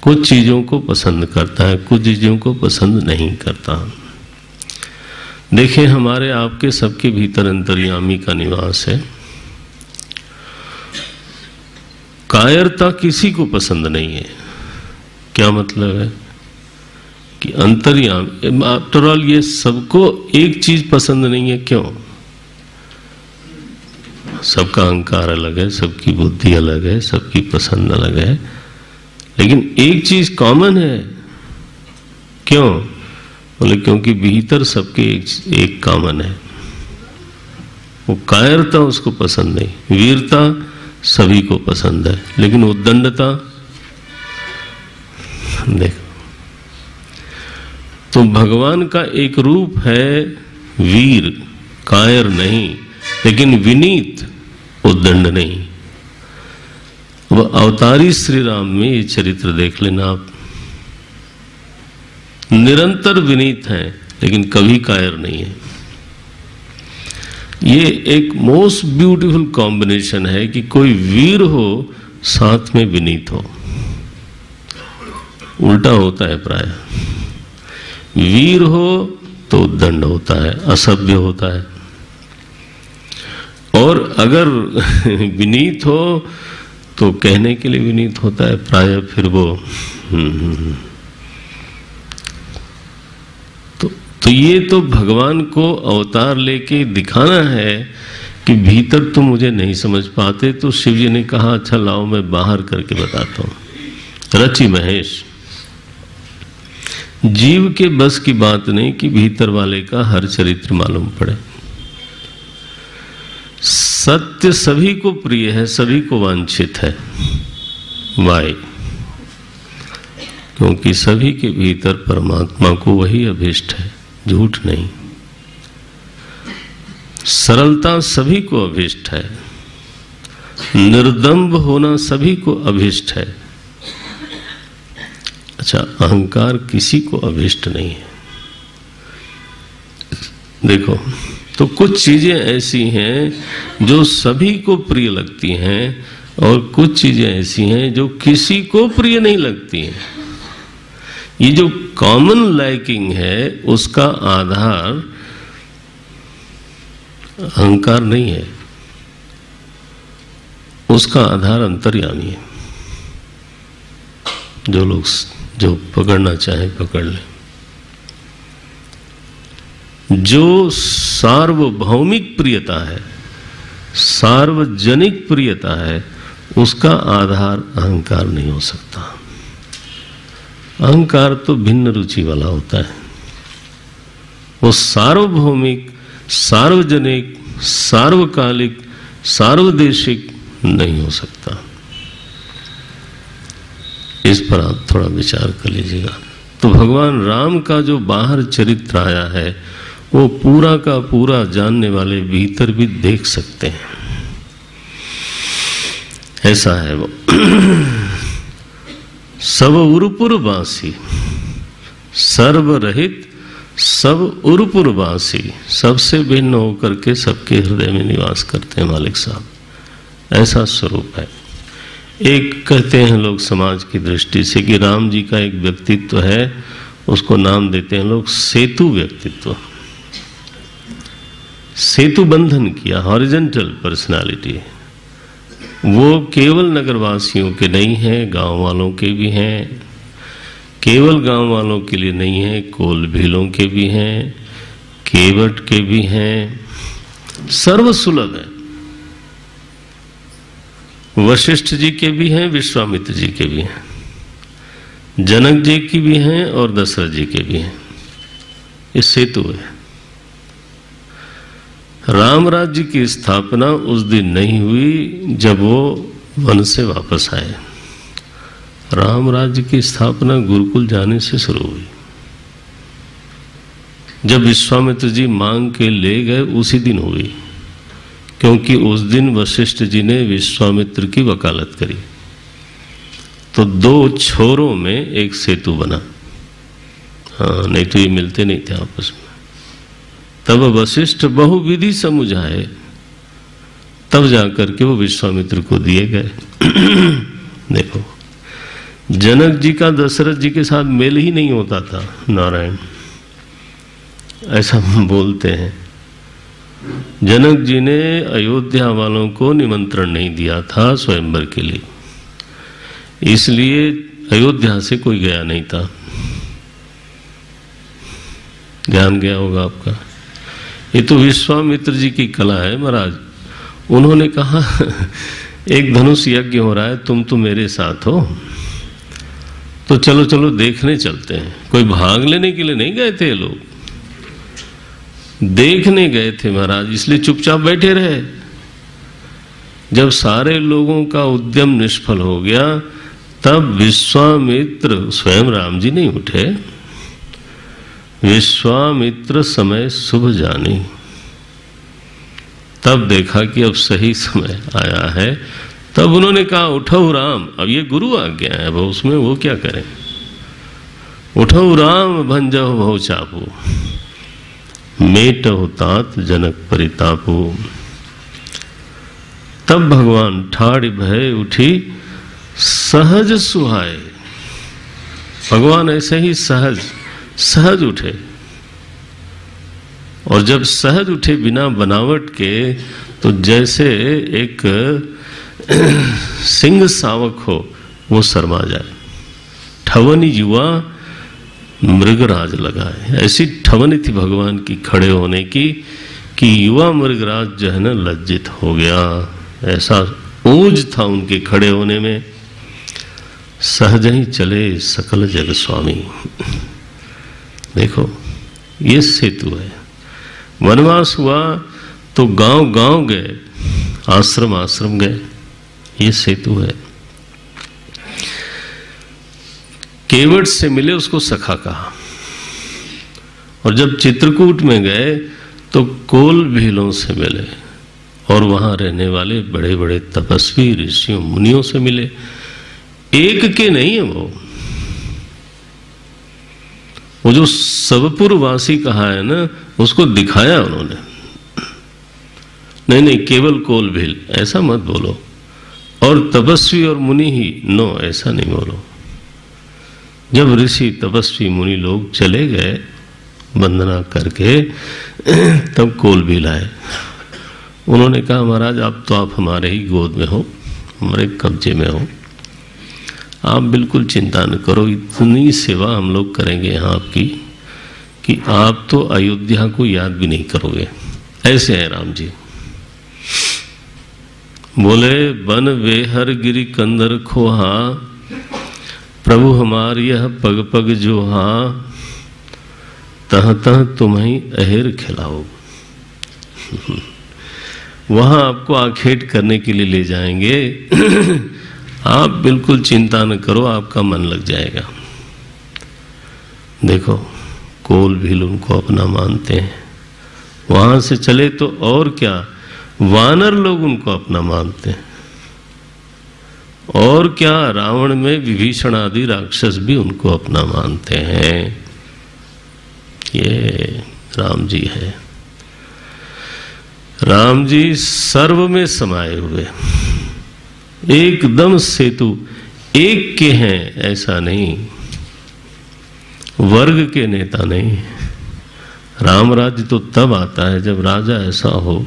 कुछ चीजों को पसंद करता है, कुछ चीजों को पसंद नहीं करता। देखें, हमारे आपके सबके भीतर अंतर्यामी का निवास है। कायरता किसी को पसंद नहीं है। क्या मतलब है कि अंतर्यामी, आफ्टर ऑल ये सबको एक चीज पसंद नहीं है। क्यों? सबका अहंकार अलग है, सबकी बुद्धि अलग है, सबकी पसंद अलग है, लेकिन एक चीज कॉमन है। क्यों? बोले क्योंकि भीतर सबके एक कॉमन है। वो कायरता उसको पसंद नहीं, वीरता सभी को पसंद है, लेकिन उद्दंडता देखो। तो भगवान का एक रूप है वीर, कायर नहीं, लेकिन विनीत, उद्दंड नहीं। वह अवतारी श्री राम में ये चरित्र देख लेना आप, निरंतर विनीत हैं लेकिन कभी कायर नहीं है। ये एक मोस्ट ब्यूटीफुल कॉम्बिनेशन है कि कोई वीर हो साथ में विनीत हो। उल्टा होता है प्राय, वीर हो तो उद्दंड होता है, असभ्य होता है, और अगर विनीत हो तो कहने के लिए विनीत होता है प्राय, फिर वो तो ये तो भगवान को अवतार लेके दिखाना है कि भीतर तुम मुझे नहीं समझ पाते। तो शिव जी ने कहा अच्छा लाओ मैं बाहर करके बताता हूं। रचि महेश, जीव के बस की बात नहीं कि भीतर वाले का हर चरित्र मालूम पड़े। सत्य सभी को प्रिय है, सभी को वांछित है। वाई? क्योंकि सभी के भीतर परमात्मा को वही अभिष्ट है, झूठ नहीं। सरलता सभी को अभिष्ट है, निर्दम्ब होना सभी को अभिष्ट है। अच्छा, अहंकार किसी को अभिष्ट नहीं है। देखो, तो कुछ चीजें ऐसी हैं जो सभी को प्रिय लगती हैं और कुछ चीजें ऐसी हैं जो किसी को प्रिय नहीं लगती हैं। ये जो कॉमन लाइकिंग है उसका आधार अहंकार नहीं है, उसका आधार अंतर्यामी है। जो लोग जो पकड़ना चाहे पकड़ ले। जो सार्वभौमिक प्रियता है, सार्वजनिक प्रियता है, उसका आधार अहंकार नहीं हो सकता। अहंकार तो भिन्न रुचि वाला होता है। वो सार्वभौमिक, सार्वजनिक, सार्वकालिक, सार्वदेशिक नहीं हो सकता। इस पर आप थोड़ा विचार कर लीजिएगा। तो भगवान राम का जो बाहर चरित्र आया है वो पूरा का पूरा जानने वाले भीतर भी देख सकते हैं। ऐसा है वो। सब उरपुरवासी, सर्वरहित, सब उरपुरवासी, सबसे भिन्न होकर के सबके हृदय में निवास करते हैं मालिक साहब। ऐसा स्वरूप है। एक कहते हैं लोग समाज की दृष्टि से कि राम जी का एक व्यक्तित्व है, उसको नाम देते हैं लोग सेतु व्यक्तित्व। सेतु बंधन किया, हॉरिजॉन्टल पर्सनालिटी। वो केवल नगरवासियों के नहीं है, गांव वालों के भी हैं। केवल गांव वालों के लिए नहीं है, कोल भीलों के भी हैं, केवट के भी हैं, सर्वसुलभ है। वशिष्ठ जी के भी हैं, विश्वामित्र जी के भी हैं, जनक जी की भी हैं और दशरथ जी के भी हैं। ये सेतु है। राम राज्य की स्थापना उस दिन नहीं हुई जब वो वन से वापस आए। राम राज्य की स्थापना गुरुकुल जाने से शुरू हुई। जब विश्वामित्र जी मांग के ले गए उसी दिन हुई, क्योंकि उस दिन वशिष्ठ जी ने विश्वामित्र की वकालत करी, तो दो छोरों में एक सेतु बना। हाँ, नहीं तो ये मिलते नहीं थे आपस में। तब वशिष्ठ बहुविधि समझाए, तब जाकर के वो विश्वामित्र को दिए गए। देखो, जनक जी का दशरथ जी के साथ मेल ही नहीं होता था, नारायण ऐसा बोलते हैं। जनक जी ने अयोध्या वालों को निमंत्रण नहीं दिया था स्वयंवर के लिए, इसलिए अयोध्या से कोई गया नहीं था। ध्यान गया होगा आपका। ये तो विश्वामित्र जी की कला है महाराज। उन्होंने कहा एक धनुष यज्ञ हो रहा है, तुम तो मेरे साथ हो, तो चलो चलो देखने चलते हैं। कोई भाग लेने के लिए नहीं गए थे, लोग देखने गए थे महाराज, इसलिए चुपचाप बैठे रहे। जब सारे लोगों का उद्यम निष्फल हो गया, तब विश्वामित्र, स्वयं राम जी नहीं उठे, विश्वामित्र समय शुभ जानी, तब देखा कि अब सही समय आया है। तब उन्होंने कहा उठो राम, अब ये गुरु आ गया है, अब उसमें वो क्या करें। उठो राम भंजहो भव चापू, मेटहो तात जनक परितापू। तब भगवान ठाड़ भय उठी सहज सुहाए। भगवान ऐसे ही सहज उठे, और जब सहज उठे बिना बनावट के, तो जैसे एक सिंह सावक हो वो शर्मा जाए। ठवनी युवा मृगराज लगाए, ऐसी ठवनी थी भगवान की खड़े होने की कि युवा मृगराज जो है ना लज्जित हो गया। ऐसा ऊंज था उनके खड़े होने में। सहज ही चले सकल जग स्वामी। देखो, ये सेतु है। वनवास हुआ तो गांव गांव गए, आश्रम आश्रम गए, ये सेतु है। केवट से मिले, उसको सखा कहा। और जब चित्रकूट में गए तो कोल भीलों से मिले, और वहां रहने वाले बड़े बड़े तपस्वी ऋषियों मुनियों से मिले। एक के नहीं है वो जो सबपुर वासी कहा है ना, उसको दिखाया उन्होंने। नहीं नहीं, केवल कोल भील ऐसा मत बोलो, और तपस्वी और मुनि ही, नो ऐसा नहीं बोलो। जब ऋषि तपस्वी मुनि लोग चले गए वंदना करके, तब कोल भील आए। उन्होंने कहा महाराज आप हमारे ही गोद में हो, हमारे कब्जे में हो, आप बिल्कुल चिंता न करो, इतनी सेवा हम लोग करेंगे यहाँ आपकी कि आप तो अयोध्या को याद भी नहीं करोगे। ऐसे हैं राम जी। बोले बन वेहर गिरी कंदर खोहा, प्रभु हमार यह पग पग जोहा, तह तह तुम्हें अहेर खिलाओ। वहां आपको आखेट करने के लिए ले जाएंगे। आप बिल्कुल चिंता न करो, आपका मन लग जाएगा। देखो, कोल भील उनको अपना मानते हैं। वहां से चले तो और क्या, वानर लोग उनको अपना मानते हैं। और क्या, रावण में विभीषण आदि राक्षस भी उनको अपना मानते हैं। ये राम जी है। राम जी सर्व में समाये हुए, एकदम सेतु, एक के हैं ऐसा नहीं, वर्ग के नेता नहीं। राम राज्य तो तब आता है जब राजा ऐसा हो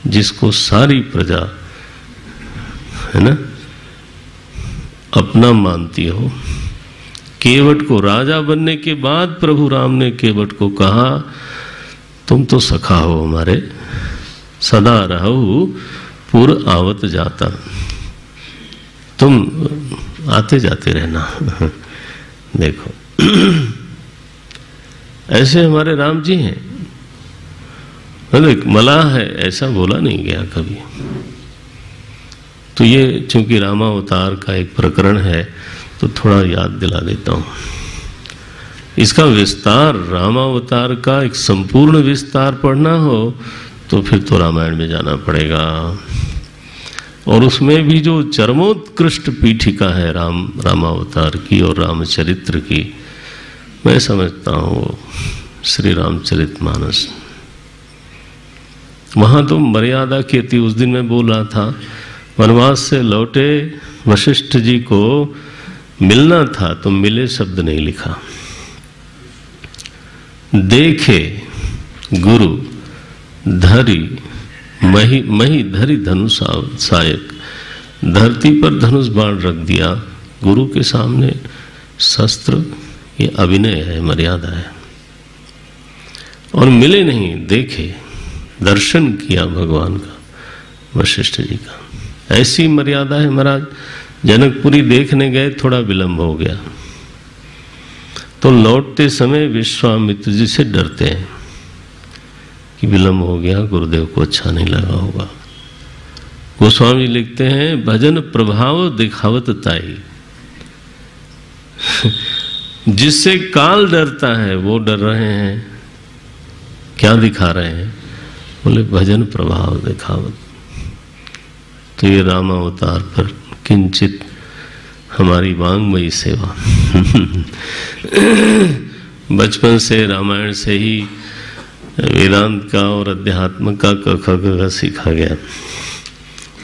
जिसको सारी प्रजा है ना अपना मानती हो। केवट को राजा बनने के बाद प्रभु राम ने केवट को कहा तुम तो सखा हो हमारे, सदा रहु पुर आवत जाता। तुम आते जाते रहना। देखो ऐसे हमारे राम जी हैं। मलाह है ऐसा बोला नहीं गया कभी। तो ये चूंकि रामावतार का एक प्रकरण है तो थोड़ा याद दिला देता हूं। इसका विस्तार, रामावतार का एक संपूर्ण विस्तार पढ़ना हो तो फिर तो रामायण में जाना पड़ेगा। और उसमें भी जो चरमोत्कृष्ट पीठिका है रामावतार की और रामचरित्र की, मैं समझता हूँ श्री रामचरितमानस। वहां तो मर्यादा की थी। उस दिन मैं बोल रहा था, वनवास से लौटे वशिष्ठ जी को मिलना था तो मिले शब्द नहीं लिखा। देखे गुरु धरी मही धरी धनुष सायक, धरती पर धनुष बाण रख दिया गुरु के सामने शस्त्र। ये अभिनय है, मर्यादा है। और मिले नहीं, देखे, दर्शन किया भगवान का, वशिष्ठ जी का। ऐसी मर्यादा है महाराज। जनकपुरी देखने गए, थोड़ा विलंब हो गया तो लौटते समय विश्वामित्र जी से डरते हैं कि विलंब हो गया, गुरुदेव को अच्छा नहीं लगा होगा। गोस्वामी जी लिखते हैं, भजन प्रभाव दिखावत ताई। जिससे काल डरता है वो डर रहे हैं। क्या दिखा रहे हैं? बोले भजन प्रभाव दिखावत। तो ये रामावतार पर किंचित हमारी वांग्मयी सेवा। बचपन से रामायण से ही वेदांत का और अध्यात्म का क सीखा गया,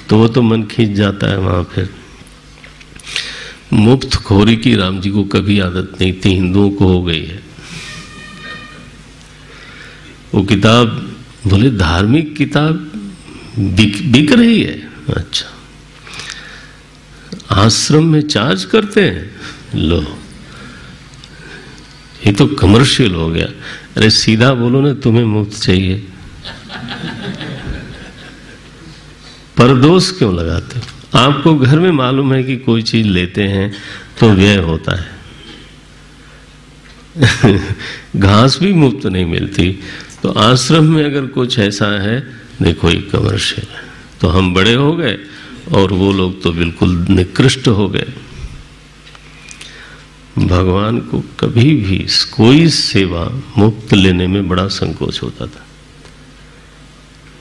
तो वो तो मन खींच जाता है वहां। फिर मुफ्त खोरी की राम जी को कभी आदत नहीं थी, हिंदुओं को हो गई है। वो किताब, बोले धार्मिक किताब बिक रही है। अच्छा, आश्रम में चार्ज करते हैं, लो ये तो कमर्शियल हो गया। अरे सीधा बोलो ना, तुम्हें मुफ्त चाहिए, परदोष क्यों लगाते हो? आपको घर में मालूम है कि कोई चीज लेते हैं तो व्यय होता है। घास भी मुफ्त नहीं मिलती, तो आश्रम में अगर कुछ ऐसा है, देखो ये कमर्शियल है। तो हम बड़े हो गए और वो लोग तो बिल्कुल निकृष्ट हो गए। भगवान को कभी भी कोई सेवा मुफ्त लेने में बड़ा संकोच होता था।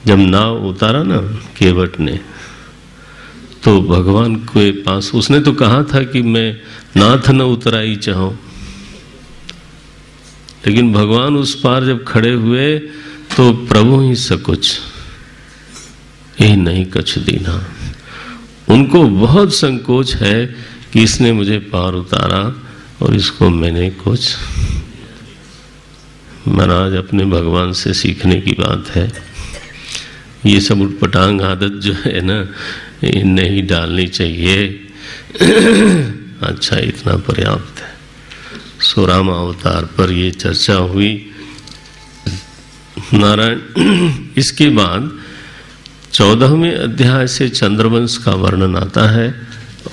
जब नाव उतारा ना केवट ने, तो भगवान के पास उसने तो कहा था कि मैं नाथ न उतराई चाहूं, लेकिन भगवान उस पार जब खड़े हुए तो प्रभु ही सकुच यही नहीं कछ दीना। उनको बहुत संकोच है कि इसने मुझे पार उतारा और इसको मैंने कुछ। महाराज अपने भगवान से सीखने की बात है। ये सब उटपटांग आदत जो है ना, ये नहीं डालनी चाहिए। अच्छा, इतना पर्याप्त है। सो राम अवतार पर ये चर्चा हुई। नारायण, इसके बाद 14वें अध्याय से चंद्रवंश का वर्णन आता है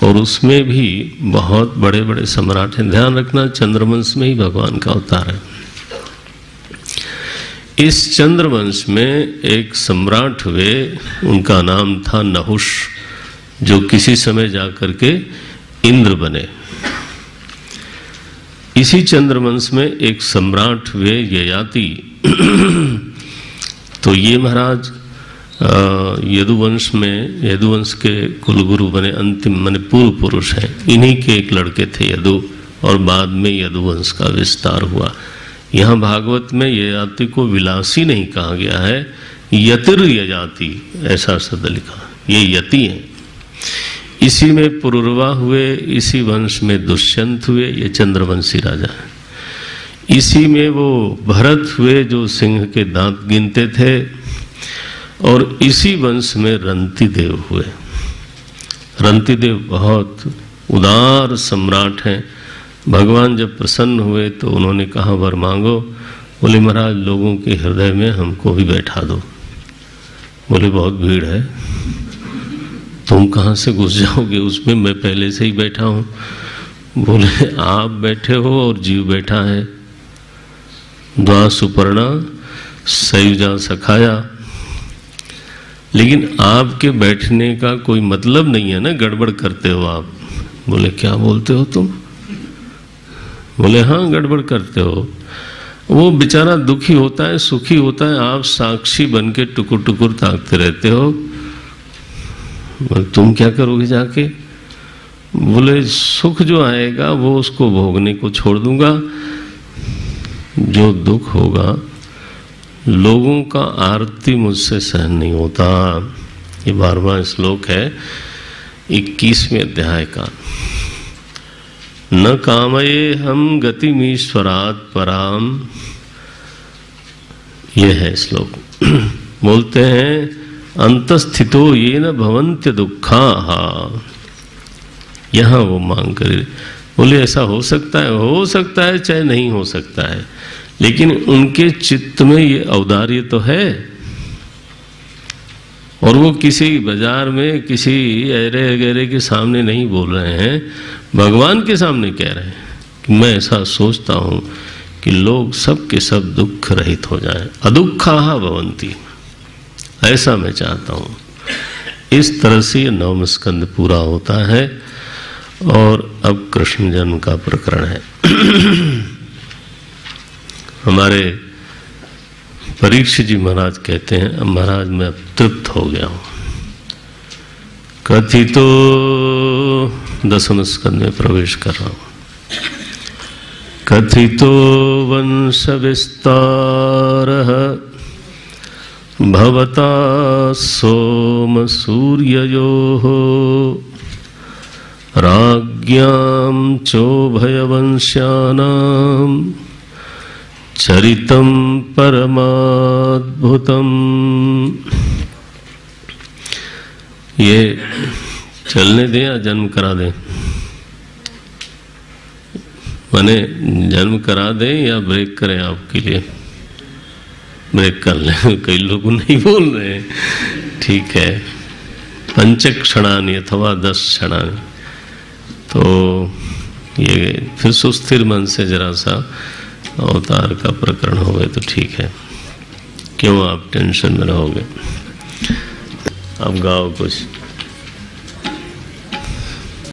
और उसमें भी बहुत बड़े बड़े सम्राट हैं। ध्यान रखना, चंद्रवंश में ही भगवान का अवतार है। इस चंद्रवंश में एक सम्राट हुए, उनका नाम था नहुष, जो किसी समय जाकर के इंद्र बने। इसी चंद्रवंश में एक सम्राट हुए ययाति। तो ये महाराज यदुवंश में, यदुवंश के कुलगुरु बने, अंतिम माने पूर्व पुरुष हैं। इन्हीं के एक लड़के थे यदु, और बाद में यदुवंश का विस्तार हुआ। यहाँ भागवत में ययाति को विलासी नहीं कहा गया है, यतिर यजाति ऐसा शब्द लिखा। ये यति हैं। इसी में पुरुरवा हुए, इसी वंश में दुष्यंत हुए, ये चंद्रवंशी राजा है। इसी में वो भरत हुए जो सिंह के दांत गिनते थे, और इसी वंश में रंतिदेव हुए। रंतिदेव बहुत उदार सम्राट हैं। भगवान जब प्रसन्न हुए तो उन्होंने कहा, वर मांगो। बोले महाराज, लोगों के हृदय में हमको भी बैठा दो। बोले बहुत भीड़ है, तुम कहाँ से घुस जाओगे उसमें, मैं पहले से ही बैठा हूँ। बोले आप बैठे हो और जीव बैठा है। द्वा सुपर्णा सयुजा सखाया, लेकिन आपके बैठने का कोई मतलब नहीं है ना, गड़बड़ करते हो आप। बोले क्या बोलते हो तुम? बोले हाँ गड़बड़ करते हो। वो बेचारा दुखी होता है, सुखी होता है, आप साक्षी बन के टुकुर टुकुर ताकते रहते हो। बोले तुम क्या करोगे जाके? बोले सुख जो आएगा वो उसको भोगने को छोड़ दूंगा, जो दुख होगा लोगों का आरती मुझसे सहन नहीं होता। ये 12वां श्लोक है 21वें अध्याय का। न कामये हम गतिमीश्वरात् पराम, यह है श्लोक। बोलते हैं अंतस्थितो ये न भवन्त्य दुखाः, यहां वो मांग करे। बोले ऐसा हो सकता है चाहे नहीं हो सकता है, लेकिन उनके चित्त में ये औदार्य तो है। और वो किसी बाजार में किसी ऐरे वगैरह के सामने नहीं बोल रहे हैं, भगवान के सामने कह रहे हैं कि मैं ऐसा सोचता हूं कि लोग सब के सब दुख रहित हो जाएं, अदुक्खाः भवन्ति, ऐसा मैं चाहता हूं। इस तरह से ये 9वां स्कंद पूरा होता है। और अब कृष्ण जन्म का प्रकरण है। हमारे परीक्षित जी महाराज कहते हैं, महाराज मैं अब तृप्त हो गया हूं। कथितो 10वें स्कंद में प्रवेश कर रहा हूं। कथितो वंश विस्तारः भवता सोम सूर्ययोः राज्ञां चोभयवंश्यानां चरितं परमाद्भुतम्। ये चलने दें या जन्म करा दें? माने जन्म करा दें या ब्रेक करें? आपके लिए ब्रेक कर लें, कई लोग नहीं बोल रहे हैं। ठीक है, 5 क्षणानि अथवा 10 क्षणानि। तो ये फिर सुस्थिर मन से जरा सा अवतार का प्रकरण हो गए तो ठीक है, क्यों आप टेंशन में रहोगे? अब गाओ कुछ।